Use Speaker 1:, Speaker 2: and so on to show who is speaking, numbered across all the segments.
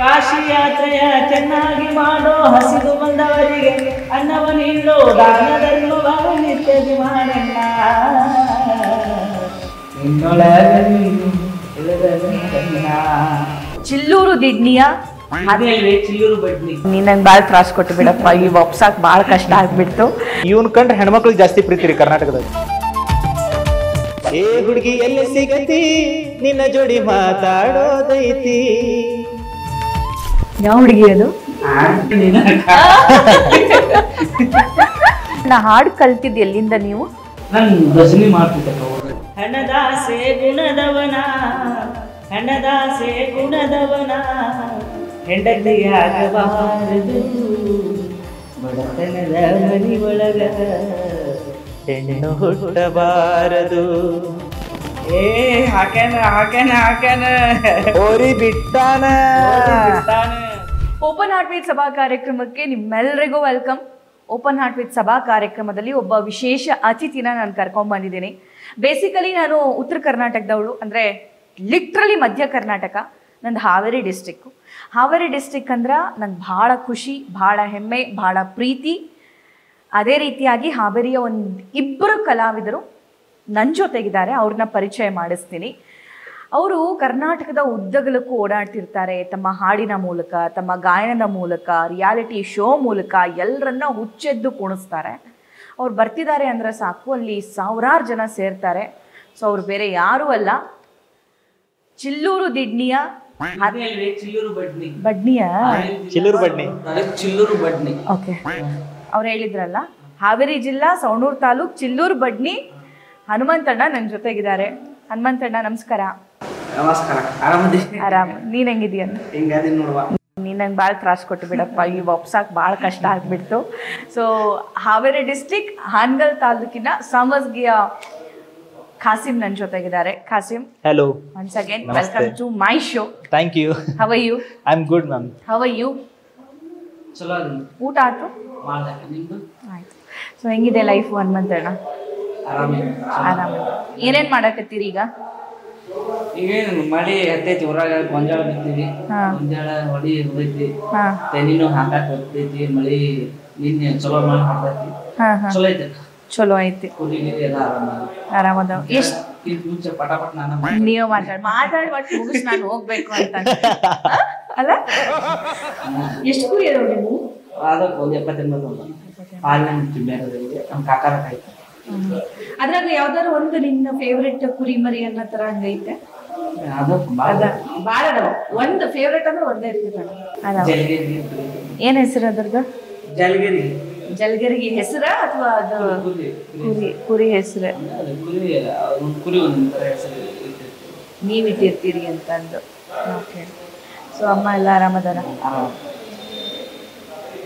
Speaker 1: ಕಾಶಿ ಯಾತ್ರೆಯ ಚೆನ್ನಾಗಿ ಮಾಡೋ, ಹಸಿದು ಬಂದವರಿಗೆ ಅನ್ನವ ನೀಡೋ, ದಾನ ಧರ್ಮವ ನಿತ್ಯದಿ ಮಾಡಣ್ಣ.
Speaker 2: ಚಿಲ್ಲೂರು ದಿಡ್ನಿಯ
Speaker 1: ಚಿಲ್ಲೂರು ಬಡ್ನಿ.
Speaker 2: ನೀನ್ ನಂಗೆ ಭಾಳ ತ್ರಾಸ್ ಕೊಟ್ಟು ಬಿಡಪ್ಪ, ಈ ಒಪ್ಸಾಕ್ ಭಾಳ ಕಷ್ಟ ಆಗ್ಬಿಡ್ತು.
Speaker 3: ಇವನ್ ಕಂಡ್ರೆ ಹೆಣ್ಮಕ್ಳಿಗೆ ಜಾಸ್ತಿ ಪ್ರೀತಿ ರೀ ಕರ್ನಾಟಕದಾಗ. ಏ ಹುಡುಗಿ ಎಲ್ಲಿ ಸಿಗತಿ, ನಿನ್ನ ಜೋಡಿ ಮಾತಾಡೋದೈತಿ.
Speaker 2: ಯಾವ ಹುಡುಗಿ ಅದು? ನಾ ಹಾಡು ಕಲ್ತಿದ್ ಎಲ್ಲಿಂದ ನೀವು?
Speaker 1: ನಾನು ಭಜನೆ ಮಾಡ್ತಿದ್ದೆ. ಹಣದಾಸೆ ಗುಣದವನ, ಹಣದಾಸೆ ಗುಣದವನ, ಹೆಂಡತಿಯಾಗಬಾರದು ಬಡತನದ ಮನಿ ಒಳಗ,
Speaker 3: ಹೆಣ್ಣು ಹುಟ್ಟಬಾರದು.
Speaker 1: ಏ ಹಾಕ್ಯಾನ
Speaker 2: ಓಪನ್ ಹಾರ್ಟ್ ವಿತ್ ಸಭಾ ಕಾರ್ಯಕ್ರಮಕ್ಕೆ ನಿಮ್ಮೆಲ್ಲರಿಗೂ ವೆಲ್ಕಮ್. ಓಪನ್ ಹಾರ್ಟ್ ವಿತ್ ಸಭಾ ಕಾರ್ಯಕ್ರಮದಲ್ಲಿ ಒಬ್ಬ ವಿಶೇಷ ಅತಿಥಿನ ನಾನು ಕರ್ಕೊಂಡ್ಬಂದಿದ್ದೀನಿ. ಬೇಸಿಕಲಿ ನಾನು ಉತ್ತರ ಕರ್ನಾಟಕದವಳು, ಅಂದರೆ ಲಿಟ್ರಲಿ ಮಧ್ಯ ಕರ್ನಾಟಕ. ನಂದು ಹಾವೇರಿ ಡಿಸ್ಟಿಕ್ಕು. ಹಾವೇರಿ ಡಿಸ್ಟಿಕ್ ಅಂದ್ರೆ ನಂಗೆ ಭಾಳ ಖುಷಿ, ಭಾಳ ಹೆಮ್ಮೆ, ಭಾಳ ಪ್ರೀತಿ. ಅದೇ ರೀತಿಯಾಗಿ ಹಾವೇರಿಯ ಇಬ್ಬರು ಕಲಾವಿದರು ನನ್ನ ಜೊತೆಗಿದ್ದಾರೆ, ಅವ್ರನ್ನ ಪರಿಚಯ ಮಾಡಿಸ್ತೀನಿ. ಅವರು ಕರ್ನಾಟಕದ ಉದ್ದಗಲಕ್ಕೂ ಓಡಾಡ್ತಿರ್ತಾರೆ. ತಮ್ಮ ಹಾಡಿನ ಮೂಲಕ, ತಮ್ಮ ಗಾಯನದ ಮೂಲಕ, ರಿಯಾಲಿಟಿ ಶೋ ಮೂಲಕ ಎಲ್ಲರನ್ನ ಹುಚ್ಚೆದ್ದು ಕುಣಿಸ್ತಾರೆ. ಅವ್ರು ಬರ್ತಿದ್ದಾರೆ ಅಂದರೆ ಸಾಕು, ಅಲ್ಲಿ ಸಾವಿರಾರು ಜನ ಸೇರ್ತಾರೆ. ಸೊ ಅವ್ರು ಬೇರೆ ಯಾರೂ ಅಲ್ಲ, ಚಿಲ್ಲೂರು ದಿಡ್ನಿಯ
Speaker 1: ಚಿಲ್ಲೂರು ಬಡ್ನಿ.
Speaker 2: ಓಕೆ, ಅವ್ರು ಹೇಳಿದ್ರಲ್ಲ, ಹಾವೇರಿ ಜಿಲ್ಲಾ ಸವಣೂರು ತಾಲೂಕ್ ಚಿಲ್ಲೂರು ಬಡ್ನಿ ಹನುಮಂತಣ್ಣ ನನ್ನ ಜೊತೆಗಿದ್ದಾರೆ. ಹನುಮಂತಣ್ಣ ನಮಸ್ಕಾರ.
Speaker 1: ನಮಸ್ಕಾರ. ಆರಾಮದಿ?
Speaker 2: ಆರಾಮ್. ನೀನ್ ಹೆಂಗಿದೀಯ?
Speaker 1: ಹಿಂಗಾದಿ ನೋಡುವ.
Speaker 2: ನೀನ್ ನಂಗೆ ಭಾಳ ತ್ರಾಸ್ ಕೊಟ್ಟು ಬಿಡಪ್ಪ, ಈ ಒಪ್ಸಾಕ್ ಭಾಳ ಕಷ್ಟ ಆಗ್ಬಿಡ್ತು. ಸೊ ಹಾವೇರಿ ಡಿಸ್ಟಿಕ್ ಹಾನಗಲ್ ತಾಲೂಕಿನ ಸಮಸ್ಗಿಯ ಖಾಸಿಂ ನನ್ನ ಜೊತೆಗಿದ್ದಾರೆ. Qasim,
Speaker 3: hello.
Speaker 2: Once again welcome to my show.
Speaker 3: Thank you.
Speaker 2: How are you?
Speaker 3: I am good ma'am.
Speaker 2: How are you?
Speaker 1: ಚಲೋ ಅದ.
Speaker 2: ಊಟ ಆಯ್ತು?
Speaker 1: ನಿಮ್ದು
Speaker 2: ಆಯ್ತು. ಸೊ ಹೆಂಗಿದೆ ಲೈಫ್ ಹನುಮಂತಣ್ಣ? ಆರಾಮ. ಏನೇನ್ ಮಾಡಕತ್ತೀರಿ ಈಗ?
Speaker 1: ಈಗೇನು ಮಳಿ ಹತ್ತೈತಿ, ಊರಾಗ ಗೊಂಜಾಳ ಬಿತ್ತೀವಿ. ಗೊಂಜಾಳ ಹೊಡಿ ಹೋಗೈತಿ, ತೆನಿನೂ ಹಾಕಾಕ ಹೋಗ್ತೈತಿ. ಮಳಿ ನಿನ್ನೆ ಚಲೋ ಮಾಡಿ ಹಾಕೈತಿ. ಚಲೋ ಐತಿ.
Speaker 2: ಚಲೋ ಐತಿ.
Speaker 1: ಕುಡಿಗಿರಿ ಎಲ್ಲ
Speaker 2: ಆರಾಮದಾವ. ಎಷ್ಟು
Speaker 1: ಮುಂಚೆ ಪಟಾಪಟ್ ನಾನು
Speaker 2: ನೀವು ಮಾತಾಡಿ ಒಟ್ಟು ಮುಗಿಸ್ ನಾನು ಹೋಗ್ಬೇಕು ಅಂತ ಅಲ್ಲ? ಎಷ್ಟು ಕುರಿ ಅದಾವ ನೀವು?
Speaker 1: ಅದಕ್ಕೆ ಒಂದು 78 ಹಾಲಿನ ಬೇರೆ ನಮ್ಮ ಕಾಕಾರ ಆಯ್ತು.
Speaker 2: ಅದ್ರಾಗ ಯಾವ್ದಾರು ಒಂದು ನಿನ್ನ ಫೇವ್ರೆಟ್ ಕುರಿ ಮರಿ ಅನ್ನೋ ತರ ಹಂಗೈತೆ? ಬಾಳ ಅದಾವ. ಒಂದು ಫೇವ್ರೆಟ್ ಅಂದ್ರೆ ಒಂದೇ ಇರ್ತೈತೆ. ಏನ್ ಹೆಸರು ಅದ್ರದ್ದು?
Speaker 1: ಜಲ್ಗಿರಿ.
Speaker 2: ಜಲ್ಗರಿಗೆ ಹೆಸರ ಅಥವಾ ಅದು ಕುರಿ ಹೆಸರ? ನೀವ್ ಇಟ್ಟಿರ್ತೀರಿ ಅಂತಂದು. ಓಕೆ. ಸೊ ಅಮ್ಮ ಎಲ್ಲ ಆರಾಮದಾರ?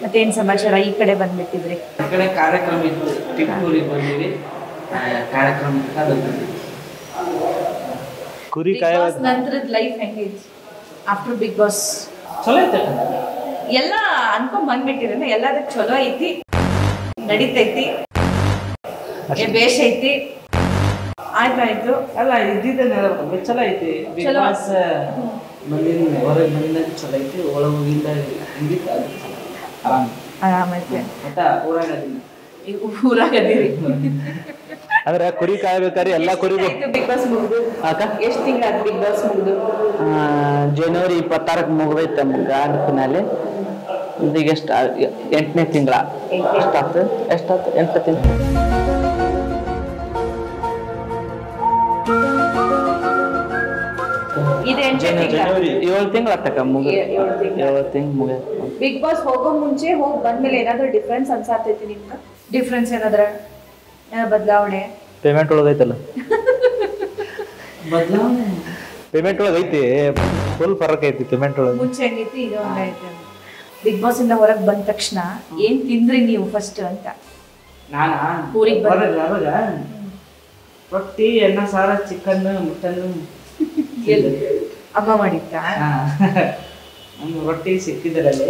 Speaker 2: ಮತ್ತೇನ್ ಸಮಾಚಾರ? ಈ ಕಡೆ ಬಂದ್ಬಿಟ್ಟಿದ್ರಿ?
Speaker 1: ಈ ಕಡೆ ಕಾರ್ಯಕ್ರಮ ಇತ್ತು, ಟಿಪ್ಪೂರಿಗೆ ಬಂದಿವಿ. ಕಾರ್ಯಕ್ರಮ
Speaker 3: ಕುರಿ ಕಾಯ
Speaker 2: ನಂತರದ ಲೈಫ್ ಹೆಂಗೈತಿ ಆಫ್ಟರ್ ಬಿಗ್ ಬಾಸ್?
Speaker 1: ಚಲೋ ಐತೆ.
Speaker 2: ಎಲ್ಲ ಅನ್ಕೊಂಡ್ ಬಂದ್ಬಿಟ್ಟಿರೇನ? ಎಲ್ಲದಕ್ಕೆ ಚಲೋ ಐತಿ, ನಡೀತೈತಿ, ಬೇಷ್ ಐತಿ, ಆಯ್ತಾಯ್ತು.
Speaker 1: ಅಲ್ಲ ಇದ್ದಿದ್ದ ಚಲೋ ಐತಿ. ಬಿಗ್ ಬಾಸ್ ಬಂದಿನ ಹೊರಗೆ ಬಂದಾಗ ಚಲೋ ಐತಿ, ಒಳಗೆ ಹೋಗಿಂದ ಹಿಂಗಿತ್ತು ಆರಾಮ
Speaker 2: ಆರಾಮೈತಿ.
Speaker 1: ಒಟ್ಟ ಊರಾಗದೀನಿ.
Speaker 2: ಈಗ ಊರಾಗದೀರಿ
Speaker 3: ಅಂದ್ರೆ ಕುರಿ ಕಾಯ್ಬೇಕಾದ್ರೆ ಎಲ್ಲ ಕುರಿಗೂ.
Speaker 2: ಬಿಗ್ ಬಾಸ್ ಮುಗಿದು ಎಷ್ಟು ತಿಂಗಳಾಯ್ತು? ಬಿಗ್ ಬಾಸ್ ಮುಗಿದು
Speaker 4: ಜನವರಿ 26ಕ್ಕೆ ಮುಗಿದೈತೆ ಗ್ರಾಂಡ್ ಫಿನಾಲೆ. ಈಗ ಎಷ್ಟು 8ನೇ ತಿಂಗಳ. ಎಷ್ಟಾಯ್ತು 8 ತಿಂಗಳು.
Speaker 2: ಇದು
Speaker 4: 7 ತಿಂಗಳ ತಕ ಮುಗಿದ. 7 ತಿಂಗಳು ಮುಗಿದ.
Speaker 2: ಬಿಗ್ ಬಾಸ್ ಹೋಗೋ ಮುಂಚೆ ಹೋಗಿ ಬಂದ್ಮೇಲೆ ಏನಾದ್ರು ಡಿಫ್ರೆನ್ಸ್ ಅನ್ಸಾತೈತಿ ನಿಮ್ಗೆ? ಡಿಫ್ರೆನ್ಸ್ ಏನಾದ್ರ ಬದಲಾವಣೆ?
Speaker 3: ಪೇಮೆಂಟ್ ಒಳಗೈತಲ್ಲ.
Speaker 1: ಬದಲಾವಣೆ
Speaker 3: ಪೇಮೆಂಟ್ ಒಳಗೆ ಐತಿ, ಫುಲ್ ಫರಕ್ ಐತಿ ಪೇಮೆಂಟ್ ಒಳಗೆ.
Speaker 2: ಮುಂಚೆ ಹೆಂಗೈತಿ ಇದು ಹಂಗೈತಿ. ಬಿಗ್ ಬಾಸ್ ಇಂದ ಹೊರಗೆ ಬಂದ ತಕ್ಷಣ ಏನ್ ತಿಂದ್ರಿ ನೀವು ಫಸ್ಟ್ ಅಂತ?
Speaker 1: ನಾನಾ
Speaker 2: ಊರಿಗೆ
Speaker 1: ಬರಲ್ಲ ಅವಾಗ ರೊಟ್ಟಿ, ಅನ್ನ, ಸಾರ, ಚಿಕನ್, ಮಟನ್
Speaker 2: ಅಮ್ಮ ಮಾಡಿತ್ತ?
Speaker 1: ನಮ್ಗೆ ರೊಟ್ಟಿ ಸಿಕ್ಕಿದ್ರಲ್ಲಿ.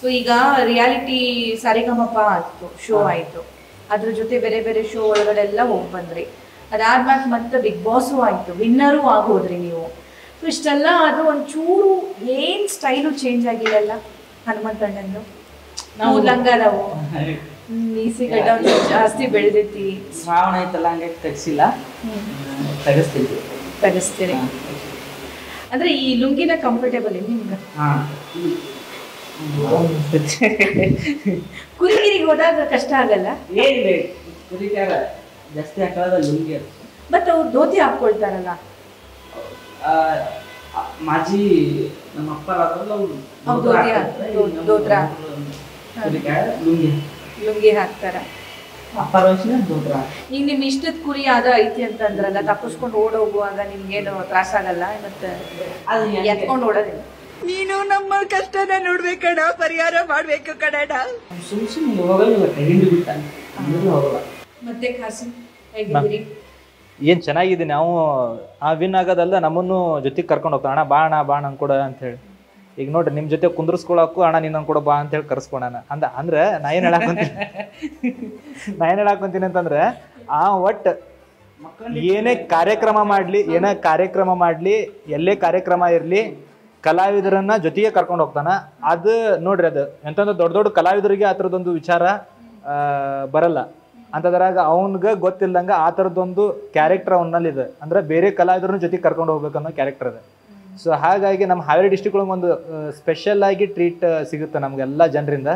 Speaker 2: ಸೊ ಈಗ ರಿಯಾಲಿಟಿ ಸಾರಿಗಮಪ ಆಯ್ತು, ಶೋ ಆಯ್ತು, ಅದ್ರ ಜೊತೆ ಬೇರೆ ಬೇರೆ ಶೋ ಒಳಗಡೆಲ್ಲ ಹೋಗಿ ಬಂದ್ರಿ. ಅದಾದ್ಮೇಲೆ ಮತ್ತೆ ಬಿಗ್ ಬಾಸು ಆಯ್ತು, ವಿನ್ನರು ಆಗೋದ್ರಿ ನೀವು. ಸೊ ಇಷ್ಟೆಲ್ಲ ಅದು ಒಂಚೂರು ಏನ್ ಸ್ಟೈಲು ಚೇಂಜ್ ಆಗಿಲ್ಲಲ್ಲ ಹನುಮಂತಣ್ಣಂದು? ನಾವು ಲಂಗ ಅದಾವು, ಮೀಸಿ ಗಡ್ಡ ಜಾಸ್ತಿ ಬೆಳೆದೈತಿ,
Speaker 1: ಶ್ರಾವಣ ಐತಲ್ಲ ಹಂಗಾಗಿ ತೆಗ್ಸಿಲ್ಲ,
Speaker 2: ತೆಗಿಸ್ತೀರಿ. ಅಂದ್ರೆ ಈ ಲುಂಗಿನ ಕಂಫರ್ಟೇಬಲ್ ಇದೆ ನಿಮ್ಗೆ? ಕುರಿಗಿರಿಗೆ ಹೋದಾಗ ಕಷ್ಟ ಆಗಲ್ಲ?
Speaker 1: ಏನಿದೆ ಕುರಿಕಾರ ಜಾಸ್ತಿ ಹಾಕೋದ ಲುಂಗಿ ಅದು.
Speaker 2: ಬಟ್ ಅವ್ರು ಧೋತಿ ಹಾಕೊಳ್ತಾರಲ್ಲ.
Speaker 1: ಮಾಜಿ ನಮ್ಮ ಅಪ್ಪ
Speaker 2: ಲುಂಗಿ ಹಾಕ್ತಾರ. ಈಗ ನಿಮ್ ಇಷ್ಟದ ಕುರಿ ಯಾವ್ದೋ ಐತಿ ಅಂತ ಅಂದ್ರಲ್ಲ, ತಪ್ಪಿಸ್ಕೊಂಡು ಓಡೋಗುವಾಗ ನಿಮ್ಗೇನು ತ್ರಾಸ ಆಗಲ್ಲ? ಮತ್ತೆ ಎತ್ಕೊಂಡು ಓಡೋದಿಲ್ಲ? ನೀನು ನಮ್ಮ ಕಷ್ಟನ ನೋಡ್ಬೇಕಣ, ಪರಿಹಾರ ಮಾಡ್ಬೇಕು ಕಣಡ. ಮತ್ತೆ ಖಾಸಿ ಹೇಗಿದ್ದೀರಿ?
Speaker 3: ಏನ್ ಚೆನ್ನಾಗಿದೆ. ನಾವು ಆ ವಿನ್ ಆಗೋದಲ್ಲ, ನಮ್ಮನ್ನು ಜೊತೆಗೆ ಕರ್ಕೊಂಡು ಹೋಗ್ತಾನ, ಅಣ್ಣ ಬಾ ಅಣ್ಣ ಬಾ ಅಣ್ಣ ಕೂಡ ಅಂತ ಹೇಳಿ. ಈಗ ನೋಡ್ರಿ ನಿಮ್ ಜೊತೆ ಕುಂದ್ರಸ್ಕೊಳಕ್ಕೂ ಅಣ್ಣ ನಿನ್ನ ಕೂಡ ಬಾ ಅಂತ ಹೇಳಿ ಕರ್ಸ್ಕೊಣ. ಅಂದ್ರೆ ನಾ ಏನ್ ಹೇಳಾಕೊಂತೀನಿ ಅಂತಂದ್ರೆ, ಆ ಒಟ್ಟು ಏನೇ ಕಾರ್ಯಕ್ರಮ ಮಾಡ್ಲಿ ಎಲ್ಲೇ ಕಾರ್ಯಕ್ರಮ ಇರ್ಲಿ, ಕಲಾವಿದರನ್ನ ಜೊತೆಗೆ ಕರ್ಕೊಂಡು ಹೋಗ್ತಾನ. ಅದು ನೋಡ್ರಿ, ಅದು ಎಂತಂದ್ರೆ ದೊಡ್ಡ ದೊಡ್ಡ ಕಲಾವಿದರಿಗೆ ಆ ಥರದೊಂದು ವಿಚಾರ ಬರಲ್ಲ. ಅಂತದ್ರಾಗ ಅವನ್ಗೆ ಗೊತ್ತಿಲ್ಲದಂಗ ಆ ಥರದ್ದೊಂದು ಕ್ಯಾರೆಕ್ಟರ್ ಅವನಲ್ಲಿದೆ. ಅಂದ್ರೆ ಬೇರೆ ಕಲಾವಿದರನ್ನ ಜೊತೆಗೆ ಕರ್ಕೊಂಡು ಹೋಗ್ಬೇಕನ್ನೋ ಕ್ಯಾರೆಕ್ಟರ್ ಇದೆ. ಸೊ ಹಾಗಾಗಿ ನಮ್ಮ ಹಾವೇರಿ ಡಿಸ್ಟಿಕ್ ಒಳಗೆ ಒಂದು ಸ್ಪೆಷಲ್ ಆಗಿ ಟ್ರೀಟ್ ಸಿಗುತ್ತೆ ನಮ್ಗೆಲ್ಲ ಜನರಿಂದ.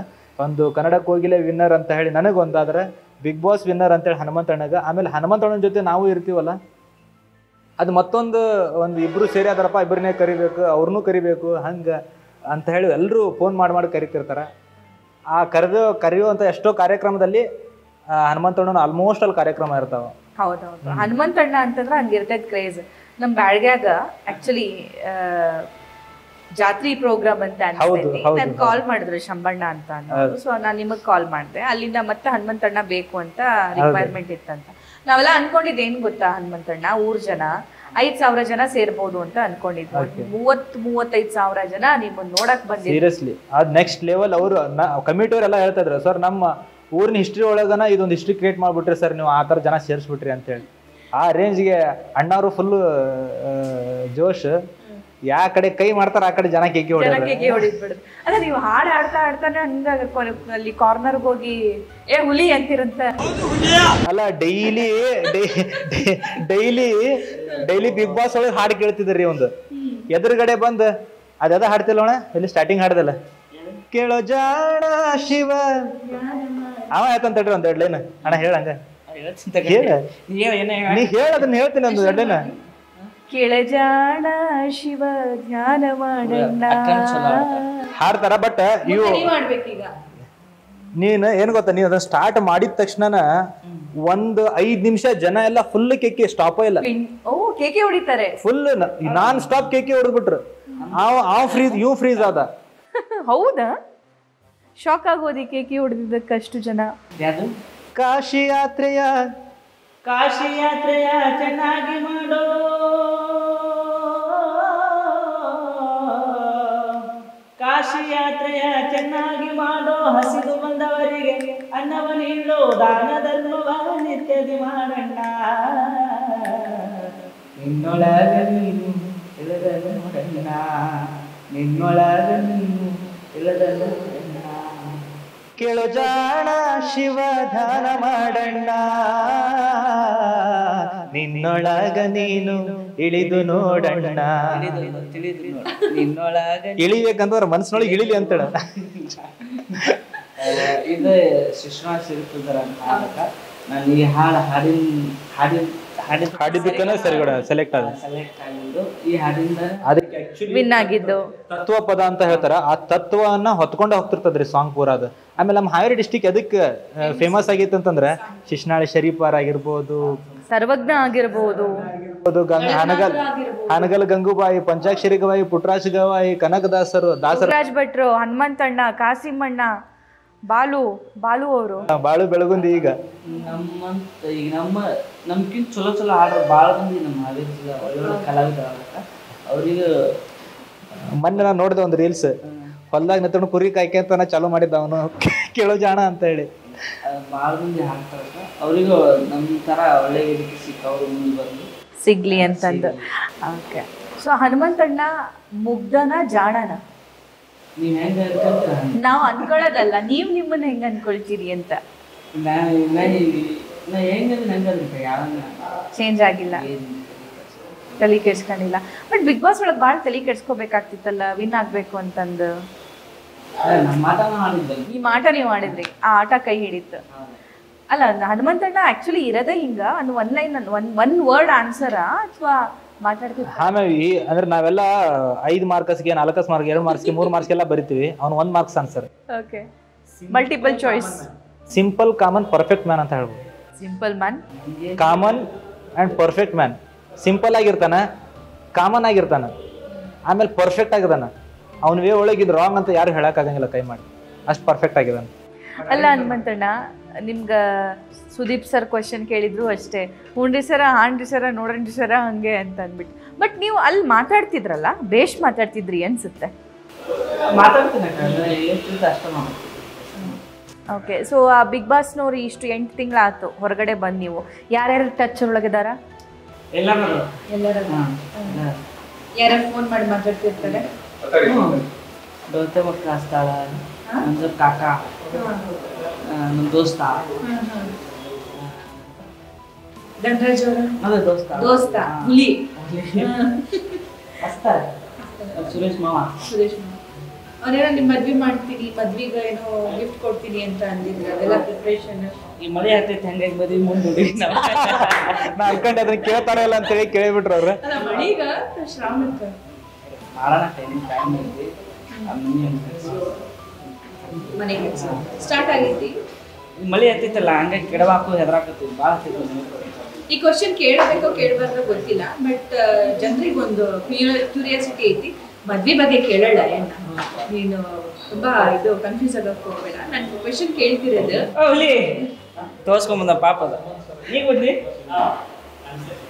Speaker 3: ಒಂದು ಕನ್ನಡ ಕೋಗಿಲೆ ವಿನ್ನರ್ ಅಂತ ಹೇಳಿ ನನಗೊಂದಾದ್ರೆ, ಬಿಗ್ ಬಾಸ್ ವಿನ್ನರ್ ಅಂತೇಳಿ ಹನುಮಂತಣ್ಣಗ, ಆಮೇಲೆ ಹನುಮಂತಣ್ಣನ ಜೊತೆ ನಾವು ಇರ್ತೀವಲ್ಲ, ಅದು ಮತ್ತೊಂದು ಇಬ್ರು ಸೇರಿ ಅದಾರಪ್ಪ, ಇಬ್ಬರನ್ನೇ ಕರಿಬೇಕು, ಅವ್ರನ್ನೂ ಕರಿಬೇಕು ಹಂಗೆ ಅಂತ ಹೇಳಿ ಎಲ್ಲರೂ ಫೋನ್ ಮಾಡಿ ಕರಿತಿರ್ತಾರೆ. ಆ ಕರೆಯುವಂಥ ಎಷ್ಟೋ ಕಾರ್ಯಕ್ರಮದಲ್ಲಿ ಹನುಮಂತಣ್ಣನ ಆಲ್ಮೋಸ್ಟ್ ಅಲ್ಲಿ ಕಾರ್ಯಕ್ರಮ ಇರ್ತಾವ.
Speaker 2: ಹೌದೌದು, ಹನುಮಂತಣ್ಣ ಅಂತಂದ್ರೆ ಹಂಗಿರ್ತೈತೆ ಕ್ರೇಜ್. ನಮ್ಮ ಬ್ಯಾಳ್ಗ್ಯಾಗ ಆಕ್ಚುಲಿ ಜಾತ್ರಿ ಪ್ರೋಗ್ರಾಮ್ ಅಂತ ನನ್ ಕಾಲ್ ಮಾಡಿದ್ರು ಶಂಬಣ್ಣ ಅಂತ ಅನ್ನೋದು. ಸೊ ನಾನ್ ನಿಮಗ್ ಕಾಲ್ ಮಾಡಿದೆ, ಅಲ್ಲಿಂದ ಮತ್ತೆ ಹನುಮಂತಣ್ಣ ಬೇಕು ಅಂತ ರಿಕ್ವೈರ್ಮೆಂಟ್ ಇತ್ತಂತ. ನಾವೆಲ್ಲ ಅನ್ಕೊಂಡಿದ್ದು ಏನ್ ಗೊತ್ತಾ, ಹನುಮಂತಣ್ಣ ಊರ್ ಜನ 5,000 ಜನ ಸೇರ್ಬೋದು ಅಂತ ಅನ್ಕೊಂಡಿದ್ವಿ. 30-35,000 ಜನ ನಿಮ್ಮನ್ನ ನೋಡಕ್ ಬಂದಿದ್ರು.
Speaker 3: ಸೀರಿಯಸ್ಲಿ ಅದ್ ನೆಕ್ಸ್ಟ್ ಲೆವೆಲ್. ಅವರು ಕಮಿಟಿ ಅವರೆಲ್ಲ ಹೇಳ್ತಾ ಇದ್ರು, ಸರ್ ನಮ್ಮ ಊರಿನ ಹಿಸ್ಟ್ರಿ ಒಳಗನ ಇದೊಂದು ಹಿಸ್ಟ್ರಿ ಕ್ರಿಯೇಟ್ ಮಾಡ್ಬಿಟ್ರಿ ಸರ್ ನೀವು, ಆ ಥರ ಜನ ಸೇರಿಸ್ಬಿಟ್ರಿ ಅಂತೇಳಿ. ಆ ರೇಂಜ್ಗೆ ಅಣ್ಣವರು ಫುಲ್ ಜೋಶ್. ಯಾ ಕಡೆ ಕೈ ಮಾಡ್ತಾರ ಆ ಕಡೆ ಜನ ಕೇಕಿ
Speaker 2: ಹೊಡಿದ್ಬಿಡುದು. ಅಲ್ಲ ನೀವು ಹಾಡು ಆಡ್ತಾನೆ ಹಂಗ ಅಲ್ಲಿ ಕಾರ್ನರ್ಗೆ ಹೋಗಿ ಏ ಹುಲಿ ಅಂತಿರಂತ.
Speaker 3: ಅಲ್ಲ ಡೈಲಿ ಬಿಗ್ ಬಾಸ್ ಒಳಗೆ ಹಾಡು ಕೇಳ್ತಿದ್ರಿ. ಒಂದು ಎದುರುಗಡೆ ಬಂದ್ ಅದ ಹಾಡ್ತಿಲ್ಲೋಣ, ಇಲ್ಲಿ ಸ್ಟಾರ್ಟಿಂಗ್ ಹಾಡ್ದಲ್ಲ, ಕೇಳೋ ಜಾಣ ಶಿವ ಅವ ಆಯ್ತಂತ ಹೇಳ್ರಿ ಒಂದ್ 2 ಲೈನ್. ಅಣ್ಣ ಹೇಳಂಗ ನೀ ಹೇಳದನ್ನ ಹೇಳ್ತೀನಿ ಒಂದು 2 ಲೈನ್.
Speaker 2: ಕೆಳಜಾಣ ಶಿವ ಧ್ಯಾನ ಮಾಡಣ್ಣ
Speaker 3: ಹಾಡ್ತಾರ. ಬಟ್ ಇವು ನೀನ್ ಏನ್ ಗೊತ್ತಾ, ನೀವ್ ಅದನ್ನ ಸ್ಟಾರ್ಟ್ ಮಾಡಿದ ತಕ್ಷಣ ಒಂದು 5 ನಿಮಿಷ ಜನ ಎಲ್ಲ ಫುಲ್ ಕೇಕಿ ಸ್ಟಾಪ್ ಇಲ್ಲ.
Speaker 2: ಕೇಕಿ ಹೊಡಿತಾರೆ
Speaker 3: ಫುಲ್ ನಾನ್ ಸ್ಟಾಪ್ ಕೇಕಿ ಹೊಡೆದ್ಬಿಟ್ರು. ಇವ್ ಫ್ರೀಸ್ ಆದ.
Speaker 2: ಹೌದಾ? ಶಾಕ್ ಆಗೋದಿ ಕೇಕಿ ಹೊಡೆದಿದ್ದಕ್ಕಷ್ಟು ಜನ.
Speaker 3: ಕಾಶಿ ಯಾತ್ರೆಯ
Speaker 1: ಚೆನ್ನಾಗಿ ಮಾಡೋ, ಕಾಶಿ ಯಾತ್ರೆಯ ಚೆನ್ನಾಗಿ ಮಾಡೋ, ಹಸಿದು ಬಂದವರಿಗೆ ಅನ್ನವ ನೀಡೋ, ದಾನ ಧರ್ಮವ ನಿತ್ಯದಿ ಮಾಡಣ್ಣ, ನಿನ್ನೊಳಗ ನೀನು ಇಳದಲ್ಲ ನೋಡಣ್ಣ, ನಿನ್ನೊಳಗ ನೀನು ಇಳದಲ್ಲ ನೋಡಣ್ಣ,
Speaker 3: ಕೇಳೋ ಜಾಣ ಶಿವ ಧ್ಯಾನ ಮಾಡಣ್ಣ, ನಿನ್ನೊಳಗ ನೀನು ಇಳಿದು ನೋಡಣ್ಣ. ಇಳಿಬೇಕಂತಂದ್ರೆ ಮನಸ್ಸಿನೊಳಗೆ ಇಳಿಲಿ ಅಂತೇಳ.
Speaker 1: ಇದು ಶಿಶ್ವಾಸ ಇರ್ತದರ ನಾಟಕ. ನಾನು ಈ
Speaker 3: ಹಾಡಿದ್ದಕ್ಕನ ಸೆಲೆಕ್ಟ್
Speaker 1: ಆಗಿದ್ದು ಈ ಹಾಡಿಂದ
Speaker 3: ಅದಕ್ಕೆ
Speaker 2: ವಿನ್ ಆಗಿದ್ದು
Speaker 3: ತತ್ವ ಪದ ಅಂತ ಹೇಳ್ತಾರ. ಆ ತತ್ವವನ್ನ ಹೊತ್ಕೊಂಡ ಹೋಗ್ತಿರ್ತದ್ರಿ ಸಾಂಗ್ ಪೂರ ಅದು. ಆಮೇಲೆ ನಮ್ಮ ಹಾವೇರಿ ಡಿಸ್ಟಿಕ್ ಎದಕ್ಕೆ ಫೇಮಸ್ ಆಗೈತೆ ಅಂತಂದ್ರೆ, ಶಿಶ್ನಾಳಿ ಶರೀಫಾರ್ ಆಗಿರ್ಬೋದು,
Speaker 2: ಸರ್ವಜ್ಞ ಆಗಿರ್ಬೋದು,
Speaker 3: ಹಾನಗಲ್ ಗಂಗೂಬಾಯಿ, ಪಂಚಾಕ್ಷರಿ ಗವಾಯಿ, ಪುಟ್ರಾಜ್ ಗವಾಯಿ, ಕನಕದಾಸರು,
Speaker 2: ದಾಸರಾಜ್ ಭಟ್ರು, ಹನುಮಂತಣ್ಣ, ಕಾಸಿಮಣ್ಣ, ಬಾಲು ಅವರು,
Speaker 3: ಬಾಳು ಬೆಳಗುಂದಿ. ಈಗ
Speaker 1: ನಮ್ಗಿಂತ ಚಲೋ ಆರ್ಡರ್ ಭಾಳ ಮಂದಿ ನಮ್ಮ ಹಾವೇರಿ ಜಿಲ್ಲಾ ಒಳ್ಳೊಳ್ಳೆ ಕಲಾವಿದ ಅವ್ರಿಗೆ.
Speaker 3: ಮೊನ್ನೆ ನಾನು ನೋಡಿದೆ ಒಂದು ರೀಲ್ಸ್, ಹೊಲ್ದಾಗ ನಿಂತ್ಕೊಂಡು ಕುರಿ ಕಾಯ್ಕೆ ಅಂತ ಚಾಲೂ ಮಾಡಿದ್ದ ಅವನು, ಕೇಳೋ ಜಾಣ ಅಂತ ಹೇಳಿ.
Speaker 1: ಭಾಳ ಮಂದಿ ಹಾಕ್ತಾರಲ್ಲ ಅವರಿಗೂ ನಮ್ಮ ಥರ ಒಳ್ಳೆ ವೇದಿಕೆ ಸಿಕ್ಕ ಅವರು ಮುಂದೆ ಬಂದು
Speaker 2: ಸಿಗ್ಲಿ ಅಂತಂದು. ಓಕೆ. ಸೊ ಹನುಮಂತಣ್ಣ ಮುಗ್ಧನ ಜಾಣನ?
Speaker 1: ನೀವು ಹೆಂಗೆ ಅನ್ಕೊಂಡ್ರೆ
Speaker 2: ನಾವು ಅನ್ಕೊಳ್ಳೋದಲ್ಲ, ನೀವು ನಿಮ್ಮನ್ನ ಹೆಂಗೆ ಅನ್ಕೊಳ್ತೀರಿ ಅಂತ.
Speaker 1: ನಾ ಹೆಂಗಂದ್ರೆ ಹೆಂಗಂದ್ರೆ ಯಾವನ್ನ
Speaker 2: ಚೇಂಜ್ ಆಗಿಲ್ಲ, ತಲೆ ಕೆಡ್ಸ್ಕೊಂಡಿಲ್ಲ. ಬಟ್ ಬಿಗ್ ಬಾಸ್ ಒಳಗೆ ಭಾಳ ತಲೆ ಕೆಡ್ಸ್ಕೋಬೇಕಾಗ್ತಿತ್ತಲ್ಲ ವಿನ್ ಆಗಬೇಕು ಅಂತಂದು.
Speaker 1: ನಮ್ಮ ಮಾತನ್ನ ಮಾಡಿದ್ದಲ್ಲಿ
Speaker 2: ಈ ಆಟ ನೀವು ಆಡಿದ್ರಿ, ಆ ಆಟ ಕೈ ಹಿಡಿತು ಅಲ್ಲ. ಹನುಮಂತಣ್ಣ ಆಕ್ಚುಲಿ ಇರೋದೇ ಹಿಂಗ ಒಂದು ಒನ್ ಲೈನ್ ಒನ್ ವರ್ಡ್ ಆನ್ಸರಾ ಅಥವಾ ಮಾತಾಡ್ತಿದ್ದ?
Speaker 3: ಆಮೇಲೆ ಅಂದ್ರೆ ನಾವೆಲ್ಲ 5 ಮಾರ್ಕ್ಸ್ಗೆ 4 ಮಾರ್ಕ್ 2 ಮಾರ್ಕ್ಸ್ಗೆ 3 ಮಾರ್ಕ್ಸ್ಗೆಲ್ಲ ಬರಿತೀವಿ. ಅವ್ನು 1 marks answer.
Speaker 2: Okay. Multiple choice.
Speaker 3: Simple common perfect man ಅಂತ ಹೇಳ್ಬೋದು.
Speaker 2: Simple man,
Speaker 3: common and perfect man. Simple ಆಗಿರ್ತಾನೆ, ಕಾಮನ್ ಆಗಿರ್ತಾನೆ, ಆಮೇಲೆ ಪರ್ಫೆಕ್ಟ್ ಆಗಿದ್ದಾನೆ. ಅವ್ನ ವೇ ಒಳಗಿದ್ ರಾಂಗ್ ಅಂತ ಯಾರು ಹೇಳಕ್ಕಾಗಂಗಿಲ್ಲ ಕೈ ಮಾಡಿ, ಅಷ್ಟು ಪರ್ಫೆಕ್ಟ್ ಆಗಿದ್ದಾನೆ.
Speaker 2: ಅಲ್ಲ ಹನುಮಂತಣ್ಣ, ನಿಮ್ಗೆ ಸುದೀಪ್ ಸರ್ ಕ್ವಶನ್ ಕೇಳಿದ್ರು ಅಷ್ಟೇ, ಹ್ಞೂನ್ರಿ ಸರ, ಹಾನ್ರಿ ಸರ, ನೋಡ್ರಿ ಸರ ಹಂಗೆ ಅಂತ ಅಂದ್ಬಿಟ್ಟು. ಬಟ್ ನೀವು ಅಲ್ಲಿ ಮಾತಾಡ್ತಿದ್ರಲ್ಲ, ಬೇಷ್ ಮಾತಾಡ್ತಿದ್ರಿ ಅನ್ಸುತ್ತೆ.
Speaker 1: ಮಾತಾಡ್ತೀನಿ ಅಷ್ಟೇ ಮಾಡ್ತೀನಿ.
Speaker 2: ಓಕೆ. ಸೊ ಆ ಬಿಗ್ ಬಾಸ್ನವ್ರು ಇಷ್ಟು 8 ತಿಂಗಳಾಯ್ತು ಹೊರಗಡೆ ಬಂದು, ನೀವು ಯಾರ್ಯಾರು ಟಚ್ ಒಳಗಿದಾರ?
Speaker 1: ಎಲ್ಲರೂ
Speaker 2: ಯಾರ್ಯಾರು ಫೋನ್ ಮಾಡಿ ಮಾತಾಡ್ತಿರ್ತಾರೆ?
Speaker 1: ದೋಸ್ತ ಮಕ್ಕಳು ಹಚ್ತಾಳ, ನಂದು ಕಾಕ, ನಮ್ಮ ದೋಸ್ತ,
Speaker 2: ಧನರಾಜ್ ಅವರು
Speaker 1: ಅದೇ
Speaker 2: ದೋಸ್ತ, ಹುಲಿ
Speaker 1: ಹಚ್ತಾರೆ. ಸುರೇಶ್ ಮಾವ
Speaker 2: ಅವನೇನೋ ನಿಮ್ಮ ಮದ್ವೆ ಮಾಡ್ತೀನಿ, ಮದ್ವಿಗೆ ಏನೋ ಗಿಫ್ಟ್ ಕೊಡ್ತೀನಿ ಅಂತ ಅಂದಿದ್ರು, ಅದೆಲ್ಲ ಪ್ರಿಪ್ರೇಷನ್.
Speaker 1: ಈ ಮಳೆ ಆಗ್ತೈತೆ ಹಂಗಾಗಿ ಮದುವೆ ಮುಂದೆ
Speaker 3: ನಾ ಅನ್ಕೊಂಡೆ ಅದನ್ನ ಕೇಳ್ತಾರ ಇಲ್ಲ ಅಂತೇಳಿ ಕೇಳಿಬಿಟ್ರು ಅವ್ರು.
Speaker 2: ಮಳೀಗ ಶ್ರಾವಣಕ್ಕೆ
Speaker 1: ಮಾಡೋಣ ಟೈಮ್ ಐತಿ.
Speaker 2: ಮನೆಗೆ ಸ್ಟಾರ್ಟ್ ಆಗೈತಿ.
Speaker 1: ಈ ಮಳೆ ಆಗ್ತೈತಲ್ಲ ಹಂಗಾಗಿ ಕೆಡವಾಕು ಹೆದರಾಕತ್ತೀವಿ ಭಾಳ ಆಗ್ತೈತಿ.
Speaker 2: ಈ ಕ್ವಶನ್ ಕೇಳಬೇಕೋ ಕೇಳಬಾರ್ದೋ ಗೊತ್ತಿಲ್ಲ, ಬಟ್ ಜನರಿಗೆ ಒಂದು ಕ್ಯೂರಿಯಾಸಿಟಿ ಐತಿ. ಮದ್ವೆ ಬಗ್ಗೆ ಕೇಳಲ್ಲ ಏನ, ನೀನು ತುಂಬಾ ಇದು ಕನ್ಫ್ಯೂಸ್ ಆಗಕ್ಕೆ ಹೋಗ್ಬೇಡ. ನಾನು ಕ್ವಶನ್ ಕೇಳ್ತಿರೋದು
Speaker 1: ಹುಲಿ ತೋರ್ಸ್ಕೊಂಬಂದ ಪಾಪ ಅದ ಈಗ ಬದ್ಲಿ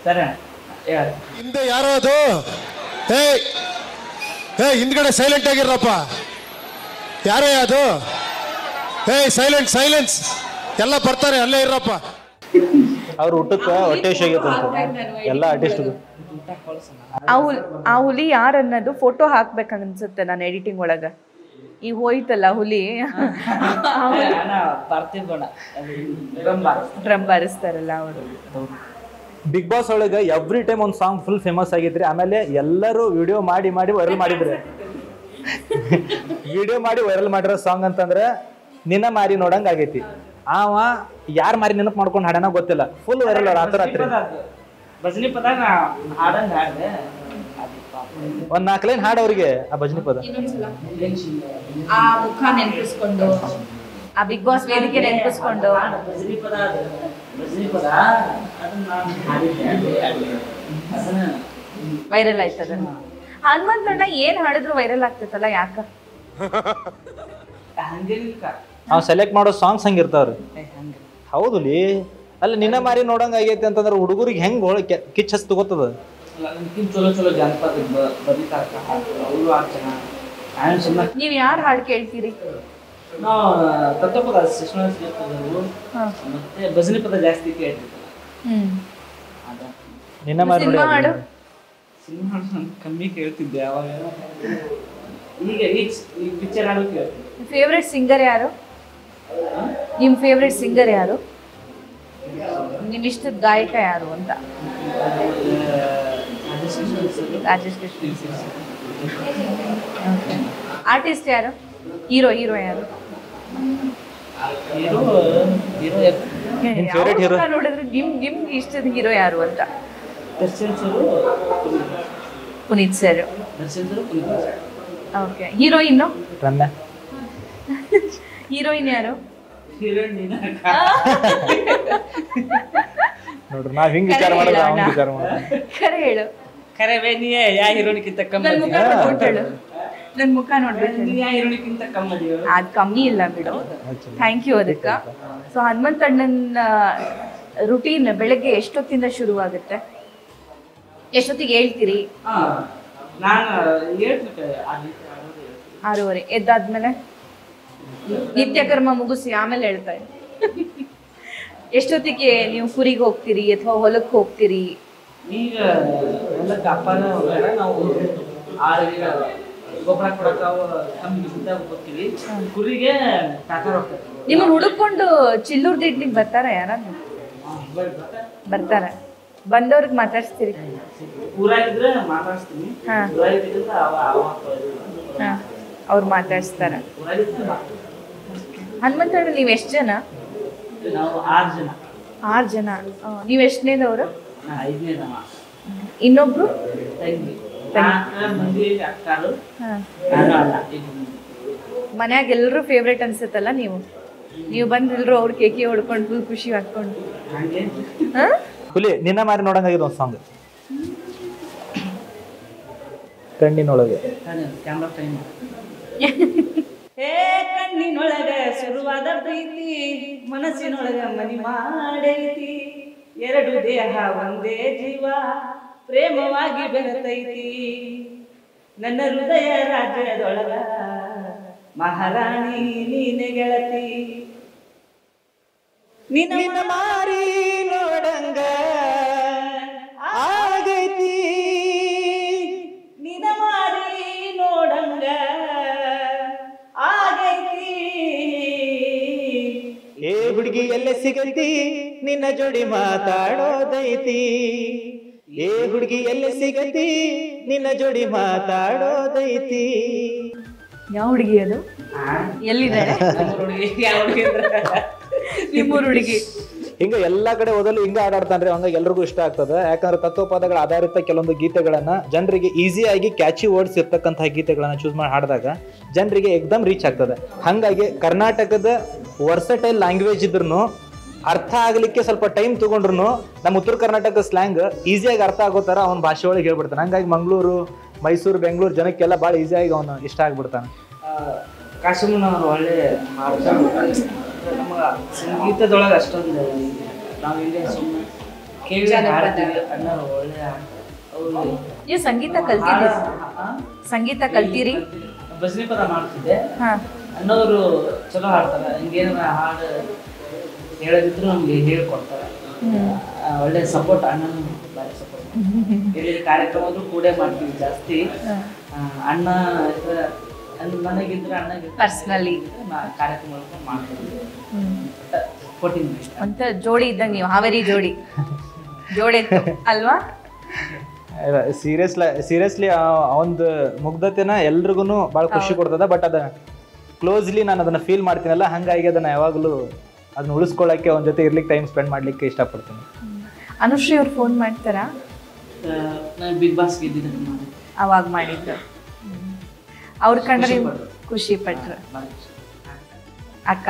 Speaker 1: ಸರಿ
Speaker 5: ಹಿಂದೆ ಯಾರೋ ಅದು ಹಿಂದ್ಗಡೆ ಸೈಲೆಂಟ್ ಆಗಿರಪ್ಪ. ಯಾರೇ ಅದು? ಸೈಲೆನ್ಸ್ ಎಲ್ಲ ಬರ್ತಾರೆ, ಅಲ್ಲೇ ಇರಪ್ಪ.
Speaker 3: ಅವ್ರ ಊಟಕ್ಕೆ ಹೊಟ್ಟೆ ಹೋಗಿತ್ತು ಎಲ್ಲ ಆರ್ಟಿಸ್ಟ್.
Speaker 2: ಆ ಹುಲಿ ಯಾರು ಅನ್ನೋದು ಫೋಟೋ ಹಾಕ್ಬೇಕಂತ ಅನ್ಸುತ್ತೆ ನಾನು ಎಡಿಟಿಂಗ್ ಒಳಗ. ಈಗ ಹೋಯ್ತಲ್ಲ ಹುಲಿ, ಡ್ರಮ್ ಬಾರಿಸ್ತಾರಲ್ಲ ಅವರು.
Speaker 3: ಬಿಗ್ ಬಾಸ್ ಒಳಗೆ ಎವ್ರಿ ಟೈಮ್ ಒಂದು ಸಾಂಗ್ ಫುಲ್ ಫೇಮಸ್ ಆಗಿದ್ರಿ. ಆಮೇಲೆ ಎಲ್ಲರೂ ವಿಡಿಯೋ ಮಾಡಿ ವೈರಲ್ ಮಾಡಿದ್ರೆ ವಿಡಿಯೋ ಮಾಡಿ ವೈರಲ್ ಮಾಡಿರೋ ಸಾಂಗ್ ಅಂತಂದ್ರೆ ನಿನ್ನ ಮಾರಿ ನೋಡಂಗ್ ಆಗೈತಿ. ಅವ ಯಾರು ಮಾರಿ ನೆನಪು ಮಾಡ್ಕೊಂಡು ಹಾಡನ ಗೊತ್ತಿಲ್ಲ, ಫುಲ್ ವೈರಲ್ ರಾತ್ರಿ
Speaker 1: ಭಜನಿ ಪದ ಹಾಡಂಗ್ ಹಾಡ್ದೆ.
Speaker 3: ಒಂದ್ 4 ಲೈನ್ ಹಾಡು ಅವ್ರಿಗೆ ಆ ಭಜನಿ ಪದ.
Speaker 2: ಆ ಮುಖ ನೆನಪಿಸ್ಕೊಂಡು, ಆ ಬಿಗ್ ಬಾಸ್ ವೇದಿಕೆ ನೆನಪಿಸ್ಕೊಂಡು
Speaker 1: ಭಜನಿ ಪದ ಅದನ್ನ
Speaker 2: ವೈರಲ್ ಆಯ್ತದ. ಹನುಮಂತಣ್ಣ ಏನ್ ಹಾಡಿದ್ರು ವೈರಲ್ ಆಗ್ತೈತಲ್ಲ, ಯಾಕ?
Speaker 1: ಹಂಗೇನಿಲ್ಲ,
Speaker 3: ನಾವು ಸೆಲೆಕ್ಟ್ ಮಾಡೋ ಸಾಂಗ್ಸ್ ಹಂಗಿರ್ತಾವ್ರಿ.
Speaker 1: ಹಂಗ
Speaker 3: ಹೌದು ಲೇ. ಅಲ್ಲ ನಿನ್ನ ಮಾರಿ ನೋಡಂಗ್ ಆಗೈತಿ ಅಂತಂದ್ರೆ ಹುಡುಗರಿಗೆ ಹೆಂಗ್ ಕಿಚ್ ಹಚ್ಚ ತಗೋತದ.
Speaker 1: ಚಲೋ ಜಾನಪದ ಬರೀತಾರ ಅವರು ಆಗ್ತಾನ.
Speaker 2: ನೀವ್ ಯಾರು ಹಾಡು ಕೇಳ್ತೀರಿ?
Speaker 1: ನಾವು ತತ್ವಪದ ಶಿಕ್ಷಣ ಮತ್ತೆ ಭಜನಿ ಪದ ಜಾಸ್ತಿ ಕೇಳ್ತಿದ್ವಿ.
Speaker 3: ನಿನ್ನ ಮಾರಿ ನೋಡಿ
Speaker 2: ಹಾಡು
Speaker 1: ಸಿನಿಮಾ ಕಮ್ಮಿ ಕೇಳ್ತಿದ್ದೆ ಅವಾಗ. ಈಗ ಪಿಕ್ಚರ್ ಹಾಡು ಕೇಳ್ತೀನಿ.
Speaker 2: ಫೇವ್ರೆಟ್ ಸಿಂಗರ್ ಯಾರು? ನಿಮ್ ಫೇವ್ರೆಟ್ ಸಿಂಗರ್ ಯಾರು? ನಿಮ್ ಇಷ್ಟದ ಗಾಯಕ ಯಾರು ಅಂತ? ರಾಜೇಶ್ ಕೃಷ್ಣ. ಆರ್ಟಿಸ್ಟ್ ಯಾರು? ಹೀರೋ ಯಾರು?
Speaker 3: ಫೇವ್ರೆಟ್ ಹೀರೋ
Speaker 2: ನೋಡಿದ್ರೆ ನಿಮ್ಗೆ ಇಷ್ಟದ ಹೀರೋ ಯಾರು ಅಂತ?
Speaker 1: Darshan sir,
Speaker 2: Puneeth sir.
Speaker 1: Darshan sir, Puneeth sir.
Speaker 2: Okay. Heroine?
Speaker 3: Ramya.
Speaker 2: Heroine ಯಾರು?
Speaker 1: ಹೀರೋಯಿನ್
Speaker 3: ನೋಡ್ರಿ ನಾವ್ ಹಿಂಗ್ ವಿಚಾರ ಮಾಡೋದು, ಅವ್ನ್ ವಿಚಾರ ಮಾಡೋದು.
Speaker 2: ಖರೆ ಹೇಳು.
Speaker 1: ಖರೆ ನೀ ಯಾ ಹೀರೋನಿಕ್ಕಿಂತ ಕಮ್ಮಿ
Speaker 2: ನನ್ ಮುಖ ನೋಡ್ಬಿಟ್ಟು ಹೇಳು. ನನ್ ಮುಖ ನೋಡ್ಬಿಟ್ಟು
Speaker 1: ನೀ ಯಾ ಹೀರೋನಿಕ್ಕಿಂತ ಕಮ್ಮಿ
Speaker 2: ಅದ್ ಕಮ್ಮಿ ಇಲ್ಲ ಬಿಡು. ಥ್ಯಾಂಕ್ ಯು ಅದಕ್ಕ. ಸೊ ಹನುಮಂತಣ್ಣನ ರುಟೀನ್ ಬೆಳಗ್ಗೆ ಎಷ್ಟೊತ್ತಿಂದ ಶುರುವಾಗುತ್ತೆ? ಎಷ್ಟೊತ್ತಿಗೆ ಹೇಳ್ತೀರಿ?
Speaker 1: ನಾನು ಹೇಳ್ತೀನಿ
Speaker 2: 6:30. ಎದ್ದಾದ್ಮೇಲೆ ನಿತ್ಯ ಕರ್ಮ ಮುಗಿಸಿ ಆಮೇಲೆ ಹೇಳ್ತಾರೆ? ಎಷ್ಟೊತ್ತಿಗೆ ನೀವು ಕುರಿಗೆ ಹೋಗ್ತೀರಿ ಅಥವಾ ಹೊಲಕ್ಕೆ ಹೋಗ್ತೀರಿ?
Speaker 1: ಈಗ ಎಲ್ಲ ಅಪ್ಪನ ಹೋಗ್ಯಾರ, ನಾವು ಆಳಿಗೆ ಗೊಬ್ಬರ ಕೊಡಕ್ಕೆ ಅವು ಕಮ್ಮಿ ಹೋಗ್ತೀವಿ. ಕುರಿಗೆ ಕಾಕಾರ ಹೋಗ್ತಾರೆ.
Speaker 2: ನಿಮ್ಮನ್ನ ಹುಡುಕೊಂಡು ಚಿಲ್ಲೂರ್ ದಿಡ್ಲಿಗೆ ಬರ್ತಾರ ಯಾರಾದ್ರು? ಬರ್ತಾರ. ಬಂದವ್ರಿಗೆ ಮಾತಾಡ್ಸ್ತೀರಿ?
Speaker 1: ಊರಾಗಿದ್ರೆ ಮಾತಾಡ್ಸ್ತೀನಿ.
Speaker 2: ಅವ್ರು ಮಾತಾಡ್ಸ್ತಾರ. ಹನುಮಂತಣ್ಣ ನೀವು ಎಷ್ಟು ಜನ?
Speaker 1: ನಾವು 6 ಜನ.
Speaker 2: 6 ಜನ. ನೀವು ಎಷ್ಟನೇದವ್ರು?
Speaker 1: 5ನೇದವ.
Speaker 2: ಇನ್ನೊಬ್ರು?
Speaker 1: ತಂಗಿ. 4 ಮಂದಿ ಅಕ್ಕರು, ನಾನು ಅಲ್ಲ.
Speaker 2: ಮನ್ಯಾಗ ಎಲ್ಲರೂ ಫೇವ್ರೇಟ್ ಅನ್ಸುತ್ತಲ್ಲ ನೀವು? ನೀವು ಬಂದಿಲ್ರು ಅವ್ರು ಕೇಕಿ ಹೊಡ್ಕೊಂಡು ಫುಲ್ ಖುಷಿ ಹಾಕೊಂಡು.
Speaker 3: ಹುಲಿ ನಿನ್ನ ಮಾರಿ ನೋಡಂಗಾಗಿದೆ ಒಂದು ಸಾಂಗ್ ಕಣ್ಣಿನೊಳಗೆ.
Speaker 1: Camera time. ಹೇ ಕಣ್ಣಿನೊಳಗ ಶುರುವಾದ ಪ್ರೀತಿ, ಮನಸ್ಸಿನೊಳಗ ಮನಿ ಮಾಡೈತಿ, 2 ದೇಹ ಒಂದೇ ಜೀವ ಪ್ರೇಮವಾಗಿ ಬೆರೆತೈತಿ, ನನ್ನ ಹೃದಯ ರಾಜ್ಯದೊಳಗ ಮಹಾರಾಣಿ ನೀನೆ ಗೆಳತಿ, ನಿನ್ನ ಮಾರಿ ನೋಡಂಗ ಆಗೈತಿ, ನಿನ್ನ ಮಾರಿ ನೋಡಂಗ ಆಗೈತಿ.
Speaker 3: ಏ ಹುಡುಗಿ ಎಲ್ಲೇ ಸಿಗೈತಿ ನಿನ್ನ ಜೋಡಿ ಮಾತಾಡೋದೈತಿ, ಏ ಹುಡುಗಿ ಎಲ್ಲೇ ಸಿಗೈತಿ ನಿನ್ನ ಜೋಡಿ ಮಾತಾಡೋದೈತಿ.
Speaker 2: ಯಾವ ಹುಡುಗಿ ಅದು? ಎಲ್ಲಿದ್ದಾರೆ? ನಿಮ್ಮೂರು ಹುಡುಗಿ.
Speaker 3: ಹಿಂಗ ಎಲ್ಲಾ ಕಡೆ ಓದಲು ಹಿಂಗ ಆಡಾಡ್ತಾನ್ರಿ, ಹಂಗ ಎಲ್ರಿಗೂ ಇಷ್ಟ ಆಗ್ತದೆ. ಯಾಕಂದ್ರೆ ತತ್ವಪದಗಳ ಆಧಾರಿತ ಕೆಲವೊಂದು ಗೀತೆಗಳನ್ನ ಜನರಿಗೆ ಈಸಿಯಾಗಿ ಕ್ಯಾಚಿ ವರ್ಡ್ಸ್ ಇರ್ತಕ್ಕಂತಹ ಗೀತೆಗಳನ್ನ ಚೂಸ್ ಮಾಡಿ ಹಾಡಿದಾಗ ಜನರಿಗೆ ಏಕ್ದಮ್ ರೀಚ್ ಆಗ್ತದೆ. ಹಂಗಾಗಿ ಕರ್ನಾಟಕದ ವರ್ಸಟೈಲ್ ಲ್ಯಾಂಗ್ವೇಜ್ ಇದ್ರೂ ಅರ್ಥ ಆಗ್ಲಿಕ್ಕೆ ಸ್ವಲ್ಪ ಟೈಮ್ ತಗೊಂಡ್ರು ನಮ್ಮ ಉತ್ತರ ಕರ್ನಾಟಕ ಸ್ಲ್ಯಾಂಗ್ ಈಸಿಯಾಗಿ ಅರ್ಥ ಆಗೋ ಥರ ಅವ್ನ ಭಾಷೆ ಒಳಗೆ ಹೇಳ್ಬಿಡ್ತಾನೆ. ಹಂಗಾಗಿ ಮಂಗಳೂರು, ಮೈಸೂರು, ಬೆಂಗಳೂರು ಜನಕ್ಕೆಲ್ಲ ಭಾಳ ಈಸಿಯಾಗಿ ಅವನು ಇಷ್ಟ ಆಗ್ಬಿಡ್ತಾನೆ.
Speaker 1: ಕಾಶಿಮನವರು ಒಳ್ಳೆ ಹಾಡ್ತಾರೆ. ನಮಗೆ ಸಂಗೀತದೊಳಗೆ ಅಷ್ಟೊಂದು ನಾವು ಇಲ್ಲಿ ಸುಮ್ಮನೆ ಕೇಳಿ ಹಾಡ್ತೀವಿ. ಅಣ್ಣರು ಒಳ್ಳೆ ಅವರು.
Speaker 2: ನೀವು ಸಂಗೀತ ಕಲ್ತಿದ್ದೀರಿ? ಸಂಗೀತ ಕಲ್ತೀರಿ?
Speaker 1: ಭಜನೆ ಪದ ಮಾಡ್ತಿದ್ದೆ. ಅಣ್ಣವರು ಚಲೋ ಹಾಡ್ತಾರೆ. ಹಿಂಗೇನಾರ ಹಾಡು ಹೇಳದಿದ್ರು ನಮ್ಗೆ ಹೇಳ್ಕೊಡ್ತಾರೆ. ಒಳ್ಳೆ ಸಪೋರ್ಟ್, ಅಣ್ಣನ ಭಾರಿ ಸಪೋರ್ಟ್. ಎಲ್ಲಿ ಕಾರ್ಯಕ್ರಮದ್ರು ಕೂಡ ಮಾಡ್ತೀವಿ ಜಾಸ್ತಿ. ಅಣ್ಣ ನನಗಿದ್ರೆ ಅಣ್ಣಗೆ
Speaker 2: ಪರ್ಸ್ನಲಿ
Speaker 1: ಕಾರ್ಯಕ್ರಮ ಮಾಡ್ತೀವಿ. ಸಪೋರ್ಟಿಂಗ್
Speaker 2: ಅಂತ ಜೋಡಿ ಇದ್ದಂಗೆ ನೀವು, ಹಾವೇರಿ ಜೋಡಿ ಅಲ್ವಾ?
Speaker 3: ಸೀರಿಯಸ್ಲಿ ಅವನದು ಮುಗ್ಧತೆನ ಎಲ್ರಿಗೂ ಭಾಳ ಖುಷಿ ಕೊಡ್ತದ. ಬಟ್ ಅದ ಕ್ಲೋಸ್ಲಿ ನಾನು ಅದನ್ನ ಫೀಲ್ ಮಾಡ್ತೀನಲ್ಲ, ಹಂಗಾಗಿ ಅದನ್ನ ಯಾವಾಗಲೂ ಅದನ್ನ ಉಳಿಸ್ಕೊಳ್ಳೋಕ್ಕೆ ಅವನ ಜೊತೆ ಇರ್ಲಿಕ್ಕೆ ಟೈಮ್ ಸ್ಪೆಂಡ್ ಮಾಡ್ಲಿಕ್ಕೆ ಇಷ್ಟಪಡ್ತೀನಿ.
Speaker 2: ಅನುಶ್ರೀ ಅವ್ರು ಫೋನ್ ಮಾಡ್ತಾರಾ?
Speaker 1: ನಾನು ಬಿಗ್ ಬಾಸ್ ಗೆದ್ದಿದ್ದೆ
Speaker 2: ಅವಾಗ ಮಾಡಿದ್ದು. ಅವ್ರ ಕಂಡ್ರೆ ಖುಷಿ ಪಟ್ರು. ಅಕ್ಕ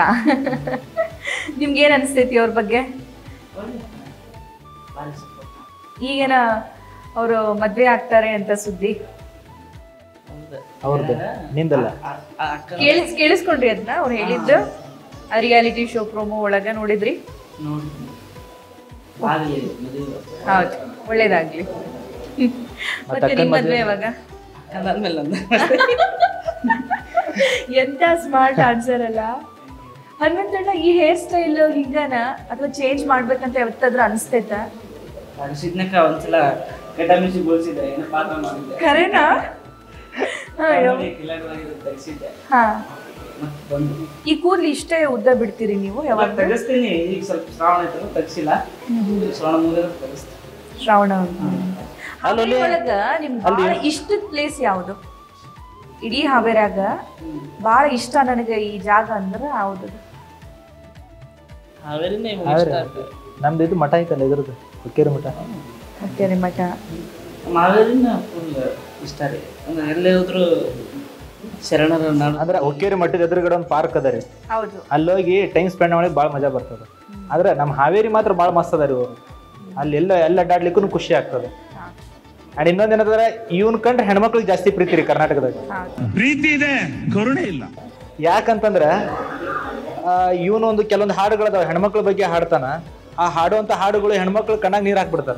Speaker 2: ನಿಮ್ಗೇನು ಅನಿಸ್ತೈತಿ ಅವ್ರ ಬಗ್ಗೆ? ಈಗೇನ ಅವರು ಮದ್ವೆ ಆಗ್ತಾರೆ ಅಂತ ಸುದ್ದಿ?
Speaker 3: ಅವ್ರದ್ದು ನಿಂದಲ್ಲ?
Speaker 2: ಕೇಳಿಸ್ಕೊಂಡ್ರಿ ಅದನ್ನ ಅವ್ರು ಹೇಳಿದ್ದು? ಆ ರಿಯಾಲಿಟಿ ಶೋ ಪ್ರೋಮೋ ಒಳಗ ನೋಡಿದ್ರಿ? ಹೌದು, ಒಳ್ಳೇದಾಗ್ಲಿ. ಮತ್ತೆ ನಿಮ್ಮ ಮದ್ವೆ ಯಾವಾಗ? ಎಂತ ಸ್ಮಾರ್ಟ್ ಆನ್ಸರ್ ಅಲ್ಲ ಹನುಮಂತಣ್ಣ. ಈ ಹೇರ್ ಸ್ಟೈಲ್ ಹಿಂಗನ ಅಥವಾ ಚೇಂಜ್ ಮಾಡ್ಬೇಕಂತ ಯಾವತ್ತಾದ್ರೂ ಅನಿಸ್ತೈತ?
Speaker 1: ಅನಿಸಿದ್ನಕ್ಕ ಒಂದ್ಸಲ ಕಟ ಮ್ಯೂಸಿಕ್ ಬೋಲ್ಸಿದ್ದೆ, ಏನೋ ಪಾತ್ರ ಮಾಡಿದ್ದೆ.
Speaker 2: ಕರೆನಾ? ಹಾ. ಈ ಕೂದಲು ಇಷ್ಟೇ ಉದ್ದ ಬಿಡ್ತೀರಿ ನೀವು? ಯಾವಾಗ
Speaker 1: ತೆಗಿಸ್ತೀನಿ. ಈಗ ಸ್ವಲ್ಪ ಶ್ರಾವಣ ಐತಲ್ಲ, ತೆಗಿಸಿಲ್ಲ. ಶ್ರಾವಣ ಮುಗಿದ್ರೆ ತೆಗಿಸ್ತೀನಿ.
Speaker 2: ಶ್ರಾವಣ ಒಳಗ ನಿಮ್ಗೆ ಭಾಳ ಇಷ್ಟದ ಪ್ಲೇಸ್ ಯಾವುದು? ಇಡೀ ಹಾವೇರಿಯಾಗ ಭಾಳ ಇಷ್ಟ ನನಗೆ ಈ ಜಾಗ ಅಂದ್ರೆ ಯಾವುದು?
Speaker 3: ನಮ್ದು ಇದು ಮಠ ಐತಲ್ಲ, ಇದ್ರದ್ದು ಹುಕ್ಕೇರಿ ಮಠ.
Speaker 2: ಹುಕ್ಕೇರಿ ಮಠ
Speaker 1: ಮಾವೇರಿನ ಫುಲ್ ಇಷ್ಟ ರೀ. ಅಂದ್ರೆ ಎಲ್ಲೇ ಹೋದ್ರು ಶರಣರ ನಾಡು.
Speaker 3: ಅಂದ್ರೆ ಹುಕ್ಕೇರಿ ಮಠದ ಎದುರುಗಡೆ ಒಂದು ಪಾರ್ಕ್ ಅದ ರೀ.
Speaker 2: ಹೌದು,
Speaker 3: ಅಲ್ಲೋಗಿ ಟೈಮ್ ಸ್ಪೆಂಡ್ ಮಾಡಿ ಭಾಳ ಮಜಾ ಬರ್ತದೆ. ಆದ್ರೆ ನಮ್ಮ ಹಾವೇರಿ ಮಾತ್ರ ಭಾಳ ಮಸ್ತ್ ಅದ ರೀ. ಅವರು ಅಲ್ಲಿ ಎಲ್ಲ ಅಡ್ಡಾಡ್ಲಿಕ್ಕೂ ಖುಷಿ ಆಗ್ತದೆ. ಅಂಡ್ ಇನ್ನೊಂದೇನಂದ್ರೆ ಇವನ್ ಕಂಡ್ರೆ ಹೆಣ್ಮಕ್ಳಿಗೆ ಜಾಸ್ತಿ ಪ್ರೀತಿ ರೀ ಕರ್ನಾಟಕದಾಗ.
Speaker 5: ಪ್ರೀತಿ ಇದೆ, ಕರುಣೆ ಇಲ್ಲ.
Speaker 3: ಯಾಕಂತಂದ್ರ ಇವನು ಒಂದು ಕೆಲವೊಂದು ಹಾಡುಗಳದಾವ ಹೆಣ್ಮಕ್ಳ ಬಗ್ಗೆ ಹಾಡ್ತಾನ. ಆ ಹಾಡುವಂತ ಹಾಡುಗಳು ಹೆಣ್ಮಕ್ಳು ಕಣ್ಣಾಗ ನೀರ್ ಹಾಕ್ಬಿಡ್ತಾರ.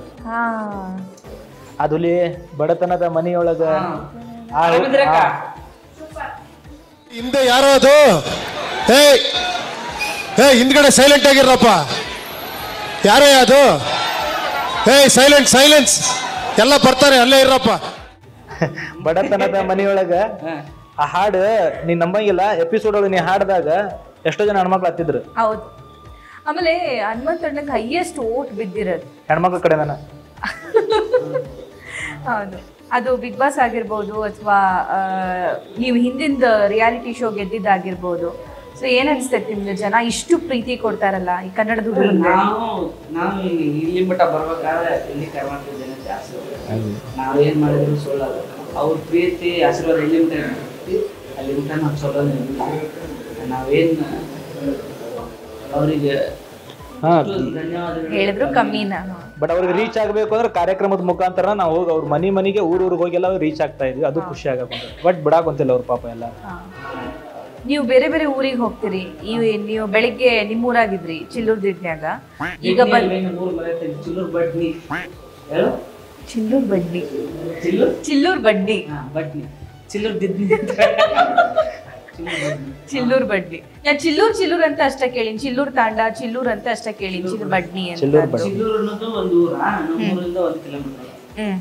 Speaker 3: ಅದುಲಿ ಬಡತನದ ಮನಿಯೊಳಗ
Speaker 5: ಹಿಂದೆ ಯಾರೋ ಅದು
Speaker 6: ಹಿಂದ್ಗಡೆ ಸೈಲೆಂಟ್ ಆಗಿರಪ್ಪ. ಯಾರೇ ಅದು? ಸೈಲೆನ್ಸ್ ಎಲ್ಲ ಬರ್ತಾರೆ, ಅಲ್ಲೇ ಇರಪ್ಪ.
Speaker 3: ಬಡತನದ ಮನೆಯೊಳಗ ಆ ಹಾಡು ನೀನ್ ನಂಬಂಗಿಲ್ಲ, ಎಪಿಸೋಡ್ ಒಳಗೆ ನೀ ಹಾಡಿದಾಗ ಎಷ್ಟೋ ಜನ ಹೆಣ್ಮಕ್ಳು ಹತ್ತಿದ್ರು.
Speaker 2: ಹೌದು. ಆಮೇಲೆ ಹನುಮಂತಣ್ಣಗೆ ಹೈಯೆಸ್ಟ್ ಓಟ್ ಬಿದ್ದಿರೋದು
Speaker 3: ಹೆಣ್ಮಕ್ಳ ಕಡೆನ.
Speaker 2: ಹೌದು, ಅದು ಬಿಗ್ ಬಾಸ್ ಆಗಿರ್ಬೋದು ಅಥವಾ ನೀವು ಹಿಂದಿಂದ ರಿಯಾಲಿಟಿ ಶೋ ಗೆದ್ದಿದ್ದಾಗಿರ್ಬೋದು. ಸೊ ಏನ್ ಅನ್ಸ್ತೈತೆ ನಿಮ್ಗೆ, ಜನ ಇಷ್ಟು ಪ್ರೀತಿ ಕೊಡ್ತಾರಲ್ಲ ಈ ಕನ್ನಡದ ಹುಡುಗರಿಗೆ?
Speaker 1: ನಾವು ಇಲ್ಲಿ ಮಟ್ಟ ಬರ್ಬೇಕಾದ್ರೆ ಇಲ್ಲಿ ಕರ್ನಾಟಕದ ಜನ ಜಾಸ್ತಿ, ನಾವೇನ್ ಮಾಡಿದ್ರು ಸೋಲಲ್ಲ. ಅವ್ರ ಪ್ರೀತಿ ಆಶೀರ್ವಾದ ಎಲ್ಲಿ ಮಟ್ಟ ಇರ್ತೈತಿ ಅಲ್ಲಿ ಮಟ್ಟ ನಾವು ಸೋಲೋದು. ನಾವೇನ್ ಅವರಿಗೆ
Speaker 2: ಹೇಳಿದ್ರು ಕಮ್ಮಿನ.
Speaker 3: ಬಟ್ ಅವ್ರಿಗೆ ರೀಚ್ ಆಗಬೇಕು ಅಂದ್ರೆ ಕಾರ್ಯಕ್ರಮದ ಮುಖಾಂತರ ನಾವು ಹೋಗಿ ಅವ್ರ ಮನೆಗೆ ಊರಿಗೆ ಹೋಗೆಲ್ಲ ರೀಚ್ ಆಗ್ತಾ ಇದ್ವಿ. ಅದು ಖುಷಿ ಆಗಕ್ಕೆ. ಬಟ್ ಬಿಡಾಕೊಂತಿಲ್ಲ ಅವ್ರ ಪಾಪ ಎಲ್ಲ.
Speaker 2: ನೀವು ಬೇರೆ ಬೇರೆ ಊರಿಗೆ ಹೋಗ್ತೀರಿ. ನೀವು ಬೆಳಿಗ್ಗೆ ನಿಮ್ಮೂರಾಗಿದ್ರಿ ಚಿಲ್ಲೂರ್ ದಿಡ್ನ್ಯಾಗ, ಈಗ ಚಿಲ್ಲೂರ್ ಬಡ್ಡಿ ಚಿಲ್ಲೂರ್ ಬಡ್ಡಿ. ನಾನು ಚಿಲ್ಲೂರ್ ಅಂತ ಅಷ್ಟೇ ಕೇಳಿನಿ. ಚಿಲ್ಲೂರ್ ತಾಂಡ, ಚಿಲ್ಲೂರ್ ಅಂತ ಅಷ್ಟೇ ಕೇಳಿನಿ. ಚಿಲ್ಲೂರ್ ಬಡ್ನಿ ಅಂತ.
Speaker 1: ಚಿಲ್ಲೂರ್ ಅನ್ನೋದು ಒಂದು ಊರ, ನಮ್ಮೂರಿಂದ 1 ಕಿಲೋಮೀಟರ್.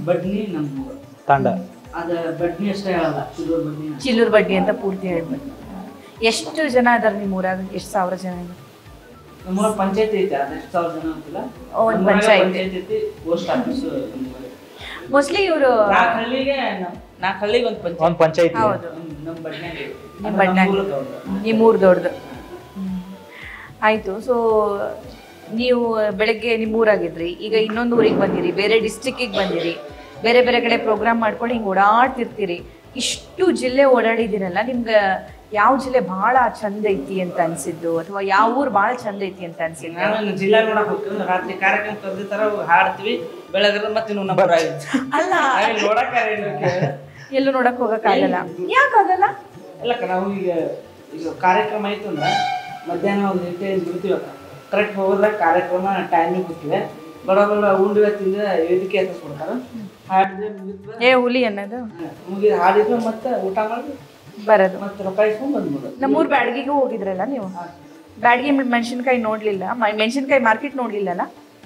Speaker 1: ಬಡ್ನಿ ನಮ್ಮ
Speaker 3: ತಾಂಡ.
Speaker 1: ಅದ ಬಡ್ನಿ ಅಷ್ಟೇ ಹೇಳಲ್ಲ,
Speaker 2: ಚಿಲ್ಲೂರ್ ಬಡ್ಡಿ ಅಂತ ಪೂರ್ತಿ ಹೇಳ್ಬೇಕು. ಎಷ್ಟು ಜನ ಅದಾರ ನಿಮ್ಮ ಊರಾಗ? ಎಷ್ಟು ಸಾವಿರ ಜನ?
Speaker 1: ನಮ್ಮೂರ ಪಂಚಾಯತಿ ಐತೆ, ಅದೆಷ್ಟು ಸಾವಿರ ಜನ ಅಂತಿಲ್ಲ.
Speaker 2: ಒಂದು ಪಂಚಾಯತಿ
Speaker 1: ಐತಿ, ಪೋಸ್ಟ್ ಆಫೀಸ್.
Speaker 2: ಮೋಸ್ಟ್ಲಿ ಇವರು
Speaker 1: 4 ಹಳ್ಳಿಗೆ ಒಂದು
Speaker 3: ಪಂಚಾಯತಿ.
Speaker 2: ಹೌದು,
Speaker 1: ನಮ್ಮ ಬಡ್ನ್ಯಾಗ
Speaker 2: ನಿಮ್ಮ ಬಡ್ನ್ಯಾಗ ನಿಮ್ಮೂರು ದೊಡ್ಡದು. ಆಯ್ತು. ಸೊ ನೀವು ಬೆಳಗ್ಗೆ ನಿಮ್ಮೂರಾಗಿದ್ರಿ, ಈಗ ಇನ್ನೊಂದು ಊರಿಗೆ ಬಂದಿರಿ, ಬೇರೆ ಡಿಸ್ಟ್ರಿಕ್ಕಿಗೆ ಬಂದಿರಿ, ಬೇರೆ ಬೇರೆ ಕಡೆ ಪ್ರೋಗ್ರಾಮ್ ಮಾಡ್ಕೊಂಡು ಹಿಂಗೆ ಓಡಾಡ್ತಿರ್ತೀರಿ. ಇಷ್ಟು ಜಿಲ್ಲೆ ಓಡಾಡಿದಿರಲ್ಲ, ನಿಮ್ಗೆ ಯಾವ ಜಿಲ್ಲೆ ಭಾಳ ಚಂದ ಐತಿ ಅಂತ ಅನ್ಸಿದ್ದು, ಅಥವಾ ಯಾವ ಊರು ಭಾಳ ಚಂದ ಐತಿ ಅಂತ ಅನ್ಸಿದ್ದು?
Speaker 1: ನಾನು ಜಿಲ್ಲಾ ನೋಡಕ್ ಹೋಗ್ತೀವಿ, ರಾತ್ರಿ ಕಾರ್ಯಕ್ರಮ ಕರೆದಿರ್ತಾರ, ಹಾಡ್ತೀವಿ, ಬೆಳಗ್ಗೆ ಮತ್ತೆ
Speaker 2: ಅಲ್ಲ,
Speaker 1: ನೋಡಕ್
Speaker 2: ಎಲ್ಲೂ ನೋಡಕ್ ಹೋಗಕ್ಕಾಗಲ್ಲ. ಯಾಕಾಗಲ್ಲ?
Speaker 1: ಅಲ್ಲಕ್ಕ, ನಾವು ಈಗ ಕಾರ್ಯಕ್ರಮ ಆಯ್ತು ಅಂದ್ರೆ ಮಧ್ಯಾಹ್ನ ಒಂದು ಗಂಟೆ ಬಿಡ್ತೀವಿ. ಕರೆಕ್ಟ್ ಹೋಗೋದಾಗ ಕಾರ್ಯಕ್ರಮ ಟೈಮಿಗೆ ಹೋಗ್ತೀವಿ. ಬರೋಬರ ಉಂಡು ತಿಂದ ವೇದಿಕೆ ಹತ್ತಿಸ್ಬಿಡ್ತಾರೆ. ಹಾಡಿದ್ರೆ ಮುಗಿದ್ವಿ,
Speaker 2: ಹುಲಿ ಅನ್ನೋದು
Speaker 1: ಮುಗಿದ ಹಾಡಿದ್ವಿ, ಮತ್ತೆ ಊಟ ಮಾಡಿ
Speaker 2: ಬರೋದು,
Speaker 1: ಮತ್ತೆ ರೊಕ್ಕ ಇಸ್ಕೊಂಡು ಬಂದ್ಬಿಡೋದು.
Speaker 2: ನಮ್ಮೂರು ಬ್ಯಾಡ್ಗಿಗೂ ಹೋಗಿದ್ರಲ್ಲ ನೀವು? ಬ್ಯಾಡ್ಗಿ ಮೆಣಸಿನ್ಕಾಯಿ ನೋಡ್ಲಿಲ್ಲ? ಮೆಣಸಿನ್ಕಾಯಿ ಮಾರ್ಕೆಟ್ ನೋಡ್ಲಿಲ್ಲಲ್ಲ?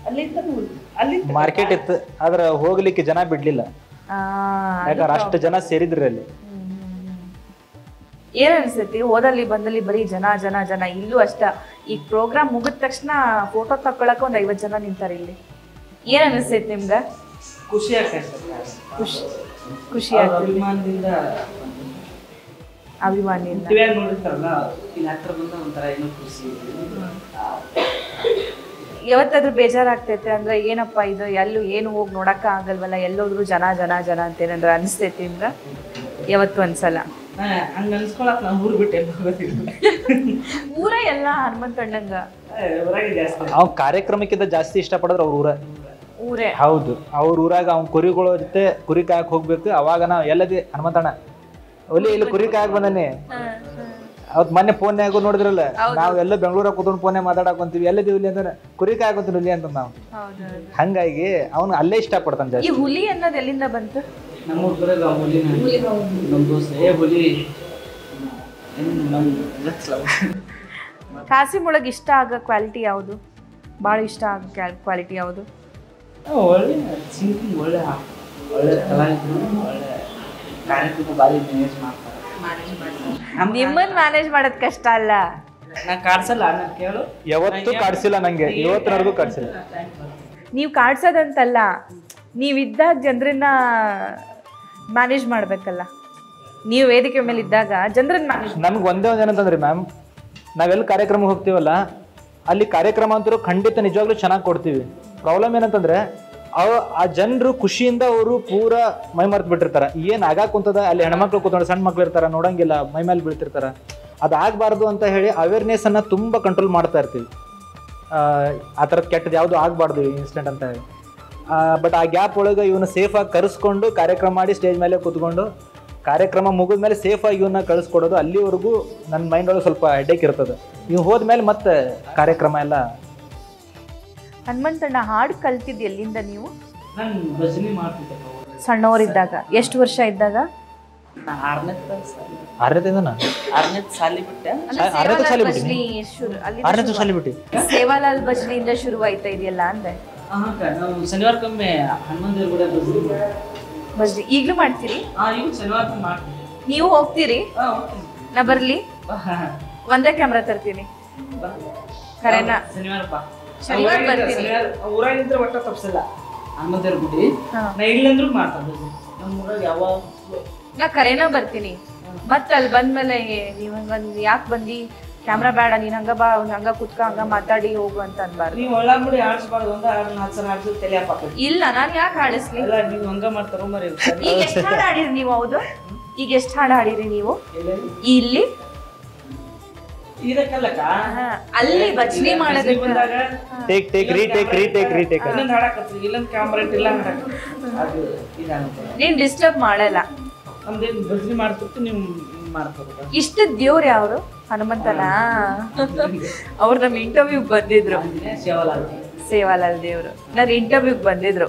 Speaker 1: ಅಲ್ಲಿ
Speaker 3: ಮಾರ್ಕೆಟ್ ಇತ್ತು, ಆದ್ರೆ ಹೋಗ್ಲಿಕ್ಕೆ ಜನ ಬಿಡ್ಲಿಲ್ಲ. ಯಾಕಂದ್ರೆ ಅಷ್ಟು ಜನ ಸೇರಿದ್ರಿ ಅಲ್ಲಿ.
Speaker 2: ಏನ್ ಅನ್ಸತಿ ಹೋದಲ್ಲಿ ಬಂದಲ್ಲಿ ಬರೀ ಜನ ಜನ ಜನ? ಇಲ್ಲೂ ಅಷ್ಟ. ಈಗ ಪ್ರೋಗ್ರಾಮ್ ಮುಗಿದ ತಕ್ಷಣ ಫೋಟೋ ತಕ್ಕೊಳಕ ಒಂದು 50 ಜನ ನಿಂತಾರೆ ಇಲ್ಲಿ. ಏನ್ ಅನಿಸ್ತೈತಿ ನಿಮ್ಗ?
Speaker 1: ಖುಷಿ ಆಗ್ತೈತೆ.
Speaker 2: ಖುಷಿ ಆಗ್ತದೆ. ಅಭಿಮಾನಿಯಿಂದ
Speaker 1: ನೋಡಿರ್ತಾರಲ್ಲ, ಇಲ್ಲಿ ಹತ್ರ ಬಂದ ಒಂಥರ ಏನೋ ಖುಷಿ.
Speaker 2: ಯಾವತ್ತಾದ್ರೂ ಬೇಜಾರಾಗ್ತೈತೆ ಅಂದ್ರೆ ಏನಪ್ಪ ಇದು, ಎಲ್ಲೂ ಏನು ಹೋಗಿ ನೋಡಕ್ಕ ಆಗಲ್ವಲ್ಲ, ಎಲ್ಲೋದ್ರು ಜನ ಜನ ಜನ ಅಂತೇನಂದ್ರೆ ಅನಿಸ್ತೈತಿ ನಿಮ್ಗೆ? ಯಾವತ್ತು ಅನ್ಸಲ್ಲ?
Speaker 1: ಹಂಗ ಅನ್ಸ್ಕೊಳಕ್ ನಾವು ಊರು ಬಿಟ್ಟು ಎಲ್ಲ ಹೋಗೋದಿಲ್ಲ.
Speaker 2: ಊರ ಎಲ್ಲ ಹನುಮಂತಣ್ಣಂಗ
Speaker 1: ಊರಾಗೆ ಜಾಸ್ತಿ.
Speaker 3: ಅವ್ ಕಾರ್ಯಕ್ರಮಕ್ಕಿಂತ ಜಾಸ್ತಿ ಇಷ್ಟಪಡಿದ್ರೆ ಅವ್ರ
Speaker 2: ಊರೇ.
Speaker 3: ಹೌದು, ಅವ್ರ ಊರಾಗ ಅವ್ನ ಕುರಿಗಳ ಜೊತೆ ಕುರಿ ಕಾಯಕ್ ಹೋಗ್ಬೇಕು. ಅವಾಗ ನಾವು ಎಲ್ಲದಿ ಹನುಮಂತಣ್ಣ ಒಲಿ ಇಲ್ಲಿ ಕುರಿ ಕಾಯಕ್ ಬಂದಾನೆ. ಅವತ್ ಮೊನ್ನೆ ಫೋನ್ಯಾಗ ನೋಡಿದ್ರಲ್ಲ, ನಾವೆಲ್ಲ ಬೆಂಗಳೂರಾಗ ಕೂತ್ಕೊಂಡು ಫೋನ್ಯಾಗ ಮಾತಾಡಕೊಂತೀವಿ, ಎಲ್ಲದಿವಿ ಇಲ್ಲಿ ಅಂದ್ರೆ ಕುರಿ ಕಾಯಕೊಂತೀವಿ ಇಲ್ಲಿ ಅಂತ ನಾವು. ಹಂಗಾಗಿ ಅವ್ನು ಅಲ್ಲೇ ಇಷ್ಟಪಡ್ತಾನೆ ಜಾಸ್ತಿ.
Speaker 2: ಈ ಹುಲಿ ಅನ್ನೋದು ಎಲ್ಲಿಂದ ಬಂತು?
Speaker 1: ನಮ್ಮೂರ್ ಬರೋದು ಹುಲಿ. ನಮ್ಮ ದೋಸ್ತ ಹುಲಿ.
Speaker 2: ಕಾಸಿಮ್ ಒಳಗೆ ಇಷ್ಟ ಆಗೋ ಕ್ವಾಲಿಟಿ ಯಾವುದು? ಭಾಳ ಇಷ್ಟ ಆಗೋ ಕ್ವಾಲಿಟಿ ಯಾವುದು?
Speaker 1: ಒಳ್ಳೆ ಸಿಂಗಿಂಗ್, ಒಳ್ಳೆ ಕಲಾವಿದರು, ಒಳ್ಳೆ ಕಾರ್ಯಕ್ರಮ ಬಾರಿ ಮ್ಯಾನೇಜ್ ಮಾಡ್ತಾರೆ.
Speaker 2: ನಿಮ್ಮನ್ನ ಮ್ಯಾನೇಜ್ ಮಾಡೋದು ಕಷ್ಟ ಅಲ್ಲ.
Speaker 1: ನಾ ಕಾಡ್ಸಲ್ಲ, ನಾನು ಕೇಳು.
Speaker 3: ಯಾವತ್ತೂ ಕಾಡ್ಸಿಲ್ಲ ನಂಗೆ, ಇವತ್ತಿನವರೆಗೂ ಕಾಡ್ಸಿಲ್ಲ.
Speaker 2: ನೀವು ಕಾಡ್ಸೋದಂತಲ್ಲ, ನೀವಿದ್ದಾಗ ಜನರನ್ನ ಮ್ಯಾನೇಜ್ ಮಾಡ್ಬೇಕಲ್ಲ. ನೀವು ವೇದಿಕೆ ಮೇಲೆ ಇದ್ದಾಗ ಜನರನ್ನ ಮ್ಯಾನೇಜ್.
Speaker 3: ನಮ್ಗೆ ಒಂದೇ ಏನಂತಂದ್ರಿ ಮ್ಯಾಮ್, ನಾವೆಲ್ಲ ಕಾರ್ಯಕ್ರಮಕ್ಕೆ ಹೋಗ್ತೀವಲ್ಲ, ಅಲ್ಲಿ ಕಾರ್ಯಕ್ರಮ ಅಂತರೂ ಖಂಡಿತ ನಿಜವಾಗ್ಲೂ ಚೆನ್ನಾಗಿ ಕೊಡ್ತೀವಿ. ಪ್ರಾಬ್ಲಮ್ ಏನಂತಂದ್ರೆ ಆ ಜನರು ಖುಷಿಯಿಂದ ಅವರು ಪೂರಾ ಮೈ ಮರ್ತು ಬಿಟ್ಟಿರ್ತಾರೆ. ಏನು ಆಗಾಕ್ ಕುಂತದ, ಅಲ್ಲಿ ಹೆಣ್ಮಕ್ಳು ಕೂತ್ಕೊಂಡು ಸಣ್ಣ ಮಕ್ಳು ಇರ್ತಾರೆ, ನೋಡಂಗಿಲ್ಲ, ಮೈ ಮೇಲೆ ಬೀಳ್ತಿರ್ತಾರೆ. ಅದಾಗಬಾರ್ದು ಅಂತ ಹೇಳಿ ಅವೇರ್ನೆಸ್ಸನ್ನು ತುಂಬ ಕಂಟ್ರೋಲ್ ಮಾಡ್ತಾ ಇರ್ತೀವಿ. ಆ ಥರದ್ದು ಕೆಟ್ಟದ್ದು ಯಾವುದು ಆಗಬಾರ್ದು ಇನ್ಸಿಡೆಂಟ್ ಅಂತ ಹೇಳಿ. ಬಟ್ ಆ ಗ್ಯಾಪ್ ಒಳಗೆ ಇವನು ಸೇಫಾಗಿ ಕರೆಸ್ಕೊಂಡು ಕಾರ್ಯಕ್ರಮ ಮಾಡಿ ಸ್ಟೇಜ್ ಮೇಲೆ ಕೂತ್ಕೊಂಡು ಕಾರ್ಯಕ್ರಮ ಮುಗಿದ ಮೇಲೆ ಸೇಫಾಗಿ ಇವನ್ನ ಕಳಿಸ್ಕೊಡೋದು. ಅಲ್ಲಿವರೆಗೂ ನನ್ನ ಮೈಂಡ್ ಒಳಗೆ ಸ್ವಲ್ಪ ಹೆಡ್ಡೇಕ್ ಇರ್ತದೆ. ಇವು ಹೋದ್ಮೇಲೆ ಮತ್ತೆ ಕಾರ್ಯಕ್ರಮ ಎಲ್ಲ.
Speaker 2: ಹನುಮಂತಣ್ಣ ಹಾಡು ಕಲ್ತಿದ್ದು ಎಲ್ಲಿಂದ ನೀವು?
Speaker 1: ನಾನು ಭಜನೆ ಮಾಡ್ತಿದ್ದೆ
Speaker 2: ಸಣ್ಣವರಿದ್ದಾಗ. ಎಷ್ಟು ವರ್ಷ ಇದ್ದಾಗ?
Speaker 1: ನಾ 6ನೇ ಸಾಲಿ ಬಿಟ್ಟೆ.
Speaker 3: ಸಾಲಿ ಬಿಟ್ಟು
Speaker 2: ಸೇವಾಲಾಲ್ ಬಜ್ನಿಯಿಂದ ಶುರು ಆಯ್ತಾ ಇದೆಯಲ್ಲ ಅಂದೆ.
Speaker 1: ನಾವು ಶನಿವಾರಕ್ಕೊಮ್ಮೆ ಹನುಮಂತ ದೇವ್ರ ಕೂಡ
Speaker 2: ಬಜ್ನಿ ಈಗಲೂ ಮಾಡ್ತೀರಿ?
Speaker 1: ಈಗ ಶನಿವಾರಕ್ಕೆ ಮಾಡ್ತೀವಿ.
Speaker 2: ನೀವು ಹೋಗ್ತೀರಿ? ನಾ ಬರ್ಲಿ? ಒಂದೇ ಕ್ಯಾಮ್ರಾ ತರ್ತೀನಿ. ಕರೆನಾ? ಶನಿವಾರ ಬರ್ತೀನಿ.
Speaker 1: ಊರಾಗಿದ್ರೆ ಒಟ್ಟ ತಪ್ಸಲ್ಲ ಹನುಮಂತ ದೇವ್ರ ಗುಡಿ. ನಾ ಇಲ್ಲಂದ್ರೂ ಮಾಡ್ತಾರೆ ನಮ್ಮ ಊರಾಗ ಯಾವಾಗ.
Speaker 2: ನಾ ಕರೆನಾ ಬರ್ತೀನಿ. ಮತ್ತ ಅಲ್ಲಿ ಬಂದ್ಮೇಲೆ ನೀವ್ ಯಾಕೆ ಬಂದಿ, ಕ್ಯಾಮ್ರಾ ಬೇಡ, ನೀನ್ ಹಂಗ ಬಾ, ಹಂಗ ಕುತ್ಕ, ಹಂಗ ಮಾತಾಡಿ ಹೋಗು ಅಂತ ಅನ್ಬಾರ್ದು.
Speaker 1: ನೀವು ಒಳ್ಳ ಮುಡಿ ಆಡಿಸ್ಬಾರ್ದು. 4 ಸಲ ಆಡಿಸಿ ತಲೆ ಹಾಕಿ.
Speaker 2: ಇಲ್ಲ, ನಾನ್ ಯಾಕೆ ಆಡಿಸ್ಲಿ?
Speaker 1: ಇಲ್ಲ, ನೀವು ಹಂಗ ಮಾಡ್ತಾರೋ ಮರಿ.
Speaker 2: ಈಗ ಎಷ್ಟು ಹಾಡು ಆಡಿರಿ ನೀವು? ಹೌದು, ಈಗ ಎಷ್ಟು ಹಾಡು ಆಡಿರಿ ನೀವು ಇಲ್ಲಿ?
Speaker 1: ಇದಕ್ಕಲ್ಲಕ್ಕ
Speaker 2: ಅಲ್ಲಿ ಬಜ್ನಿ ಮಾಡೋದಕ್ಕೆ
Speaker 1: ಇನ್ನೊಂದು ಹಾಡಕತ್ರಿ, ಇಲ್ಲೊಂದು ಕ್ಯಾಮ್ರಾ ಇಟ್ಟಿಲ್ಲ ಅದು ಇದಾಗುತ್ತೆ.
Speaker 2: ನೀನ್ ಡಿಸ್ಟರ್ಬ್ ಮಾಡಲ್ಲ.
Speaker 1: ನಮ್ದೇನು ಬಜ್ನಿ ಮಾಡ್ತಿರ್ತು, ನೀವು ಮಾಡ್ಕೋಬೇಕು.
Speaker 2: ಇಷ್ಟ ದೇವ್ರು ಯಾವ್ರು? ಹನುಮಂತನ? ಅವ್ರು ನಮ್ಮ ಇಂಟರ್ವ್ಯೂಗ್ ಬಂದಿದ್ರು. ಸೇವಾಲಾಲ್ ದೇವ್ರು ನನ್ನ ಇಂಟರ್ವ್ಯೂಗ್ ಬಂದಿದ್ರು.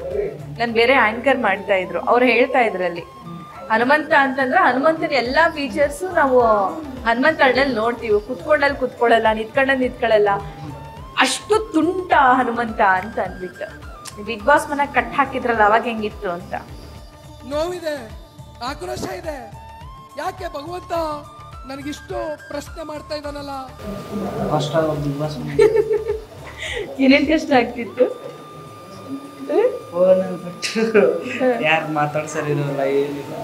Speaker 2: ನಾನು ಬೇರೆ ಆಂಕರ್ ಮಾಡ್ತಾ ಇದ್ರು. ಅವ್ರು ಹೇಳ್ತಾ ಇದ್ರಲ್ಲಿ ಹನುಮಂತ ಅಂತಂದ್ರೆ ಹನುಮಂತನ ಎಲ್ಲಾ ಫೀಚರ್ಸ್ ನಾವು ಹನುಮಂತ ಹಣ್ಣಲ್ಲಿ ನೋಡ್ತೀವಿ. ಕುತ್ಕೊಳ್ಳಲ್ಲ, ನಿಂತ್ಕೊಳ್ಳಲ್ಲ, ಅಷ್ಟು ತುಂಟ ಹನುಮಂತ ಅಂತ ಅಂದ್ಬಿಟ್ಟು. ಬಿಗ್ ಬಾಸ್ ಮನೆಗೆ ಕಟ್ ಹಾಕಿದ್ರಲ್ಲ, ಅವಾಗ ಹೆಂಗಿತ್ತು ಅಂತ.
Speaker 7: ನೋವಿದೆ, ಆಕ್ರೋಶ ಇದೆ. ಯಾಕೆ ಭಗವಂತ ನನಗಿಷ್ಟು ಪ್ರಶ್ನೆ ಮಾಡ್ತಾ ಇದ್ದಾನಲ್ಲ?
Speaker 2: ಏನೇನ್ ಕಷ್ಟ ಆಗ್ತಿತ್ತು?
Speaker 1: ಯಾರು ಮಾತಾಡ್ಸರಿರಲ್ಲ, ಏನಿಲ್ಲ,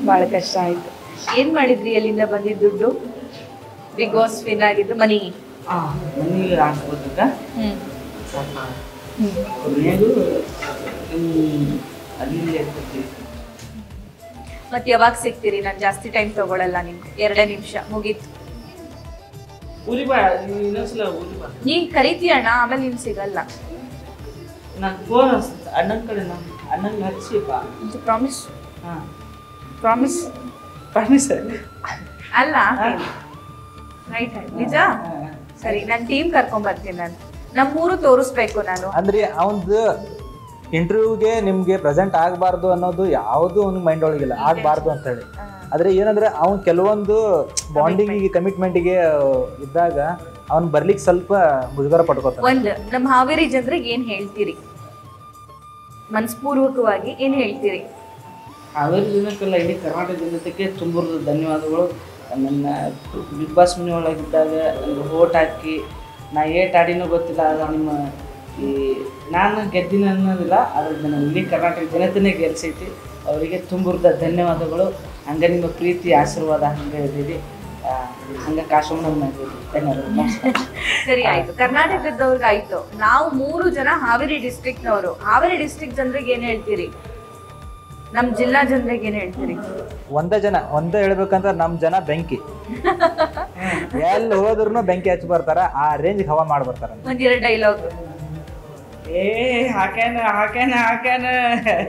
Speaker 2: ಬಹಳ ಕಷ್ಟ ಆಯ್ತು. ಏನ್ ಮಾಡಿದ್ರಿ ಅಲ್ಲಿಂದ ಬಂದಿದ್ದ ದುಡ್ಡು? ಬಿಗ್ ಬಾಸ್ ವಿನ್ ಆಗಿದ್ದು ಮನಿಗೆ
Speaker 1: ಹಾಕ್ಬೋದಾಗ ಅಲ್ಲಿ
Speaker 2: ಮತ್ತೆ ಯಾವಾಗ ಸಿಗ್ತೀರಿ? ನಾನು ಜಾಸ್ತಿ ಟೈಮ್ ತಗೊಳಲ್ಲ, ನಿಮ್ಗೆ 2 ನಿಮಿಷ ಮುಗೀತು.
Speaker 1: ಊರಿ ಬಾ, ಇನ್ನೊಂದ್ಸಲ ಊರಿ ಬಾ.
Speaker 2: ನೀನ್ ಕರಿತೀಯಣ್ಣ, ಆಮೇಲೆ ನೀನ್ ಸಿಗಲ್ಲ.
Speaker 1: ನಾನು ಫೋನ್ ಹಚ್ತೀನಿ ಅಣ್ಣನ ಕಡೆ, ಅಣ್ಣಂಗೆ ಹಚ್ಚಿಪ್ಪ.
Speaker 2: ಪ್ರಾಮಿಸ್?
Speaker 1: ಹಾಂ,
Speaker 2: ಪ್ರಾಮಿಸ್.
Speaker 1: ಪ್ರಾಮಿಸ್
Speaker 2: ಅಲ್ಲ, ರೈಟ್ ನಿಜ. ಸರಿ, ನನ್ನ ಟೀಮ್ ಕರ್ಕೊಂಡ್ ಬರ್ತೀನಿ. ನಾನು ನಮ್ಮೂರು ತೋರಿಸ್ಬೇಕು ನಾನು.
Speaker 3: ಅಂದ್ರೆ ಅವಂದು ಇಂಟರ್ವ್ಯೂಗೆ ನಿಮ್ಗೆ ಪ್ರೆಸೆಂಟ್ ಆಗಬಾರ್ದು ಅನ್ನೋದು ಯಾವುದು ಅವ್ನ ಮೈಂಡ್ ಒಳಗಿಲ್ಲ, ಆಗಬಾರ್ದು ಅಂತ ಹೇಳಿ. ಆದ್ರೆ ಏನಂದ್ರೆ ಅವ್ನು ಕೆಲವೊಂದು ಬಾಂಡಿಂಗಿಗೆ, ಕಮಿಟ್ಮೆಂಟಿಗೆ ಇದ್ದಾಗ ಅವ್ನು ಬರ್ಲಿಕ್ಕೆ ಸ್ವಲ್ಪ ಮುಜುಗರ ಪಡ್ಕೋತಾನೆ.
Speaker 2: ಒಂದು ನಮ್ಮ ಹಾವೇರಿ ಜನರಿಗೆ ಏನ್ ಹೇಳ್ತೀರಿ? ಮನಸ್ಪೂರ್ವಕವಾಗಿ ಏನ್ ಹೇಳ್ತೀರಿ?
Speaker 1: ಹಾವೇರಿ ಜನಕ್ಕೆಲ್ಲ, ಇಡೀ ಕರ್ನಾಟಕ ಜನತೆಗೆ ತುಂಬ ಧನ್ಯವಾದಗಳು. ನನ್ನ ಬಿಗ್ ಬಾಸ್ ಮನೆ ಒಳಗಿದ್ದಾಗ ನನಗೆ ಓಟ್ ಹಾಕಿ ನಾ ಆಡಿನೋ ಗೊತ್ತಿಲ್ಲ, ಅದು ನಿಮ್ಮ ಈ ನಾನು ಗೆದ್ದಿನ ಅನ್ನೋದಿಲ್ಲ, ಅದ್ರ ಇಡೀ ಕರ್ನಾಟಕ ಜನತೆನೇ ಗೆಲ್ಸೈತಿ. ಅವರಿಗೆ ತುಂಬ ಧನ್ಯವಾದಗಳು. ಹಂಗೆ ನಿಮ್ಮ ಪ್ರೀತಿ ಆಶೀರ್ವಾದ ಹಂಗೆ ಇದ್ದೀರಿ, ಹಂಗೆ ಕಾಶೋಣ ಧನ್ಯವಾದ.
Speaker 2: ಸರಿ, ಆಯ್ತು. ಕರ್ನಾಟಕದವ್ರಿಗೆ ಆಯ್ತು. ನಾವು 3 ಜನ ಹಾವೇರಿ ಡಿಸ್ಟ್ರಿಕ್ಟ್ನವರು. ಹಾವೇರಿ ಡಿಸ್ಟ್ರಿಕ್ಟ್ ಜನರಿಗೆ ಏನ್ ಹೇಳ್ತೀರಿ? ನಮ್ ಜಿಲ್ಲಾ ಜನರಿಗೆ ಏನ್ ಹೇಳ್ತೀರಿ?
Speaker 3: ಒಂದೇ ಹೇಳ್ಬೇಕಂತ ನಮ್ ಜನ ಬೆಂಕಿ, ಎಲ್ಲಿ ಹೋದ್ರು ಬೆಂಕಿ ಹಚ್ಚಿ ಬರ್ತಾರ. ಆ ರೇಂಜ್ ಹವಾ ಮಾಡಿ ಬರ್ತಾರ.
Speaker 2: 1-2 ಡೈಲಾಗ್.
Speaker 1: ಹಾಕ್ಯಾನ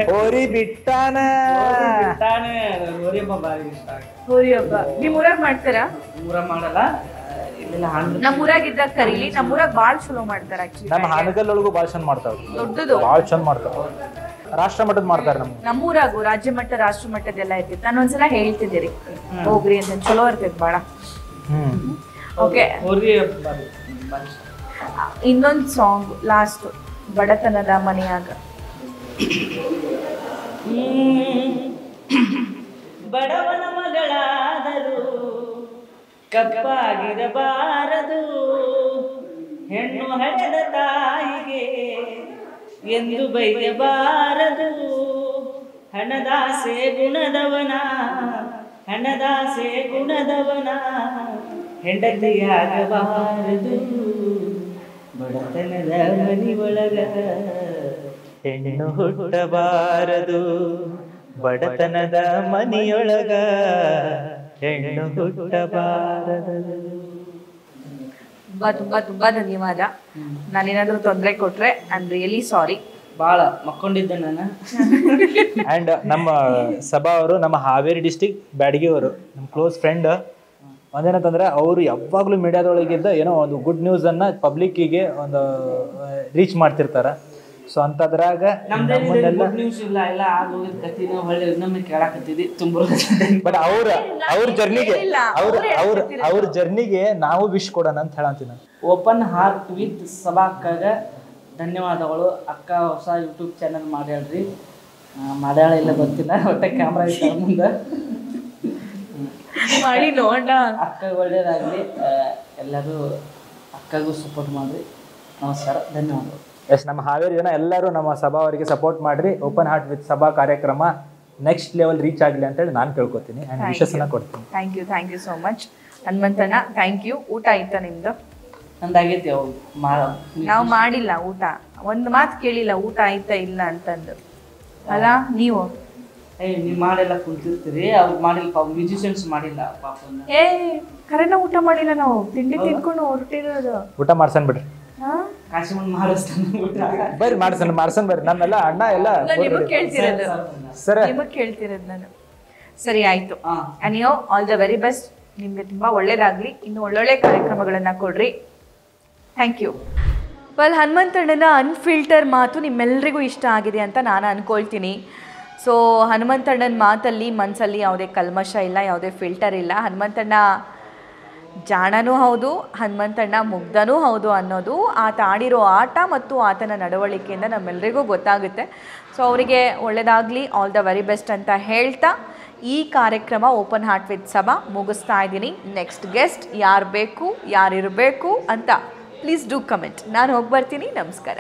Speaker 3: ಹೋರಿ ಬಿಟ್ಟಾನ.
Speaker 1: ಹೋರಿ ಹಬ್ಬ ಭಾರಿ ಇಷ್ಟ.
Speaker 2: ಹೋರಿ ಹಬ್ಬ ನಿಮ್ ಊರಾಗ ಮಾಡ್ತಾರಾ?
Speaker 1: ಊರ ಮಾಡಲ್ಲ, ಇಲ್ಲೆಲ್ಲ
Speaker 2: ನಮ್ ಊರಾಗಿದ್ದಾಗ ಕರೀಲಿ. ನಮ್ ಊರಾಗ ಬಾಳ್ ಚಲೋ ಮಾಡ್ತಾರ. ಆಕ್ಚುಲಿ
Speaker 3: ನಮ್ಮ ಹಾನಗಲ್ ಒಳಗೂ ಬಾಳ್ ಚಂದ ಮಾಡ್ತಾವ,
Speaker 2: ದೊಡ್ಡದು
Speaker 3: ಬಾಳ್ ಚಂದ ಮಾಡ್ತಾವ. ರಾಷ್ಟ್ರ ಮಟ್ಟದ ಮಾಡ್ತಾರೆ.
Speaker 2: ನಮ್ಮೂರಾಗು ರಾಜ್ಯ ಮಟ್ಟ, ರಾಷ್ಟ್ರ ಮಟ್ಟದೆಲ್ಲ ಇರ್ತಿತ್ತು. ನಾನು ಒಂದ್ಸಲ ಹೇಳ್ತಿದ್ದೀರಿ ಹೋಗ್ರಿ ಅಂತ, ಚಲೋ ಇರ್ತೈತಿ ಬಾಳ. ಓಕೆ, ಇನ್ನೊಂದು ಸಾಂಗ್ ಲಾಸ್ಟ್, ಬಡತನದ ಮನೆಯಾಗ.
Speaker 1: ಬಡವನ ಮಗಳಾದರೂ ಕಪ್ಪಾಗಿರಬಾರದು, ಹೆಣ್ಣು ಹಡೆದ ತಾಯಿಗೆ ಎಂದು ಬೈಯಬಾರದು. ಹಣದಾಸೆ ಗುಣದವನ ಹೆಂಡತಿಯಾಗಬಾರದು. ಬಡತನದ ಮನಿ ಒಳಗ
Speaker 3: ಹೆಣ್ಣು ಹುಟ್ಟಬಾರದು, ಬಡತನದ ಮನಿಯೊಳಗ ಹೆಣ್ಣು ಹುಟ್ಟಬಾರದು.
Speaker 2: ತುಂಬಾ ತುಂಬಾ ಧನ್ಯವಾದ. ನಾನೇನಾದ್ರೂ ತೊಂದರೆ ಕೊಟ್ರೆ ಐ ಆಮ್ ರಿಯಲಿ ಸಾರಿ.
Speaker 1: ಭಾಳ ಮಕ್ಕೊಂಡಿದ್ದೆ ನಾನು.
Speaker 3: ಆ್ಯಂಡ್ ನಮ್ಮ ಸಭಾ ಅವರು ನಮ್ಮ ಹಾವೇರಿ ಡಿಸ್ಟಿಕ್ ಬ್ಯಾಡಗಿ ಅವರು ನಮ್ಮ ಕ್ಲೋಸ್ ಫ್ರೆಂಡ್. ಒಂದೇನಂತಂದ್ರೆ ಅವರು ಯಾವಾಗಲೂ ಮೀಡಿಯಾದೊಳಗಿದ್ದ ಏನೋ ಒಂದು ಗುಡ್ ನ್ಯೂಸನ್ನು ಪಬ್ಲಿಕ್ಕಿಗೆ ಒಂದು ರೀಚ್ ಮಾಡ್ತಿರ್ತಾರೆ. ಸೊ ಅಂತದ್ರಾಗ
Speaker 1: ನಮ್ದೇನಿದೆ ಗುಡ್ ನ್ಯೂಸ್ ಇಲ್ಲ ಎಲ್ಲ ಆಗೋಗಿದ್ ಕತ್ತಿನ ಹೊಳ್ಳಿ ಇನ್ನೊಮ್ಮೆ ಕೇಳಾಕತ್ತಿದ್ದಿ ತುಂಬ
Speaker 3: ಬಟ್ ಅವ್ರ ಜರ್ನಿಗೆ ನಾವು ವಿಶ್ ಕೊಡೋಣ ಅಂತ ಹೇಳಂತೀನಿ ನಾನು.
Speaker 1: ಓಪನ್ ಹಾರ್ಟ್ ವಿತ್ ಸಭಾಕ್ಕಾಗ ಧನ್ಯವಾದಗಳು. ಅಕ್ಕ ಹೊಸ ಯೂಟ್ಯೂಬ್ ಚಾನಲ್ ಮಾಡ್ಯಾಳ್ರಿ. ಮಾಡ್ಯಾಳ ಇಲ್ಲ ಗೊತ್ತಿಲ್ಲ, ಒಟ್ಟೆ ಕ್ಯಾಮ್ರಾ ಇಟ್ಟ ಮುಂದೆ
Speaker 2: ಮಾಡಿ ನೋಡ.
Speaker 1: ಅಕ್ಕ ಒಳ್ಳೇದಾಗಲಿ, ಎಲ್ಲರೂ ಅಕ್ಕಗೂ ಸಪೋರ್ಟ್ ಮಾಡಿರಿ. ನಮಸ್ಕಾರ, ಧನ್ಯವಾದಗಳು.
Speaker 3: ಎಸ್, ನಮ್ಮ ಹಾವೇರಿ ಜನ ಎಲ್ಲರೂ ನಮ್ಮ ಸಭಾ ಅವರಿಗೆ ಸಪೋರ್ಟ್ ಮಾಡ್ರಿ. ಓಪನ್ ಹಾರ್ಟ್ ವಿತ್ ಸಭಾ ಕಾರ್ಯಕ್ರಮ ನೆಕ್ಸ್ಟ್ ಲೆವೆಲ್ ರೀಚ್ ಆಗಲಿ ಅಂತೇಳಿ ನಾನು ಕೇಳ್ಕೊತೀನಿ ಆ್ಯಂಡ್ ವಿಶಸ್ಸನ್ನ ಕೊಡ್ತೀನಿ.
Speaker 2: Thank you so much Hanumanthanna. Thank you. ಊಟ ಆಯ್ತಾ ನಿಮ್ದು?
Speaker 1: ನಂದಾಗೈತಿ. ಅವು
Speaker 2: ನಾವು ಮಾಡಿಲ್ಲ ಊಟ, ಒಂದು ಮಾತು ಕೇಳಿಲ್ಲ ಊಟ ಆಯ್ತಾ ಇಲ್ಲ ಅಂತಂದು ಅಲ್ಲ ನೀವು.
Speaker 1: ನೀವು ಮಾಡೆಲ್ಲ ಕುಂತಿರ್ತೀರಿ, ಅವ್ರು ಮಾಡಿಲ್ಲ ಪಾಪ, ಮ್ಯೂಸಿಷಿಯನ್ಸ್ ಮಾಡಿಲ್ಲ ಪಾಪ.
Speaker 2: ಕರೆನ ಊಟ ಮಾಡಿಲ್ಲ, ನಾವು ತಿಂಡಿ ತಿನ್ಕೊಂಡು ಹೊರಟಿರೋದು.
Speaker 3: ಊಟ ಮಾಡ್ಸನ್ ಬಿಡ್ರಿ,
Speaker 1: ಕಾಶಿಮನ್ ಮಾಡಿಸ್ತಾನೆ ಊಟ.
Speaker 3: ಬರ್ರಿ ಮಾಡ್ಸನ್ ಬರ್ರಿ. ನಮ್ಮೆಲ್ಲ ಅಣ್ಣ ಎಲ್ಲ
Speaker 2: ನಿಮಗೆ ಕೇಳ್ತಿರೋದು
Speaker 3: ಸರ್,
Speaker 2: ನಿಮಗೆ ಕೇಳ್ತಿರೋದು ನಾನು. ಸರಿ ಆಯ್ತು. ನೀವು ಆಲ್ ದ ವೆರಿ ಬೆಸ್ಟ್. ನಿಮ್ಗೆ ತುಂಬಾ ಒಳ್ಳೇದಾಗ್ಲಿ, ಇನ್ನು ಒಳ್ಳೊಳ್ಳೆ ಕಾರ್ಯಕ್ರಮಗಳನ್ನ ಕೊಡ್ರಿ. Thank you. ಹನುಮಂತಣ್ಣನ ಅನ್ಫಿಲ್ಟರ್ ಮಾತು ನಿಮ್ಮೆಲ್ಲರಿಗೂ ಇಷ್ಟ ಆಗಿದೆ ಅಂತ ನಾನು ಅನ್ಕೊಳ್ತೀನಿ. ಸೊ ಹನುಮಂತಣ್ಣನ ಮಾತಲ್ಲಿ ಮನಸ್ಸಲ್ಲಿ ಯಾವುದೇ ಕಲ್ಮಶ ಇಲ್ಲ, ಯಾವುದೇ ಫಿಲ್ಟರ್ ಇಲ್ಲ. ಹನುಮಂತಣ್ಣ ಜಾಣನೂ ಹೌದು, ಹನುಮಂತಣ್ಣ ಮುಗ್ಧನೂ ಹೌದು ಅನ್ನೋದು ಆತ ಆಡಿರೋ ಆಟ ಮತ್ತು ಆತನ ನಡವಳಿಕೆಯಿಂದ ನಮ್ಮೆಲ್ಲರಿಗೂ ಗೊತ್ತಾಗುತ್ತೆ. ಸೊ ಅವರಿಗೆ ಒಳ್ಳೆಯದಾಗಲಿ, ಆಲ್ ದ ವೆರಿ ಬೆಸ್ಟ್ ಅಂತ ಹೇಳ್ತಾ ಈ ಕಾರ್ಯಕ್ರಮ ಓಪನ್ ಹಾರ್ಟ್ ವಿತ್ ಸಭಾ ಮುಗಿಸ್ತಾ ಇದ್ದೀನಿ. ನೆಕ್ಸ್ಟ್ ಗೆಸ್ಟ್ ಯಾರು ಬೇಕು, ಯಾರಿರಬೇಕು ಅಂತ ಪ್ಲೀಸ್ ಡೂ ಕಮೆಂಟ್. ನಾನು ಹೋಗಿ ಬರ್ತೀನಿ. ನಮಸ್ಕಾರ.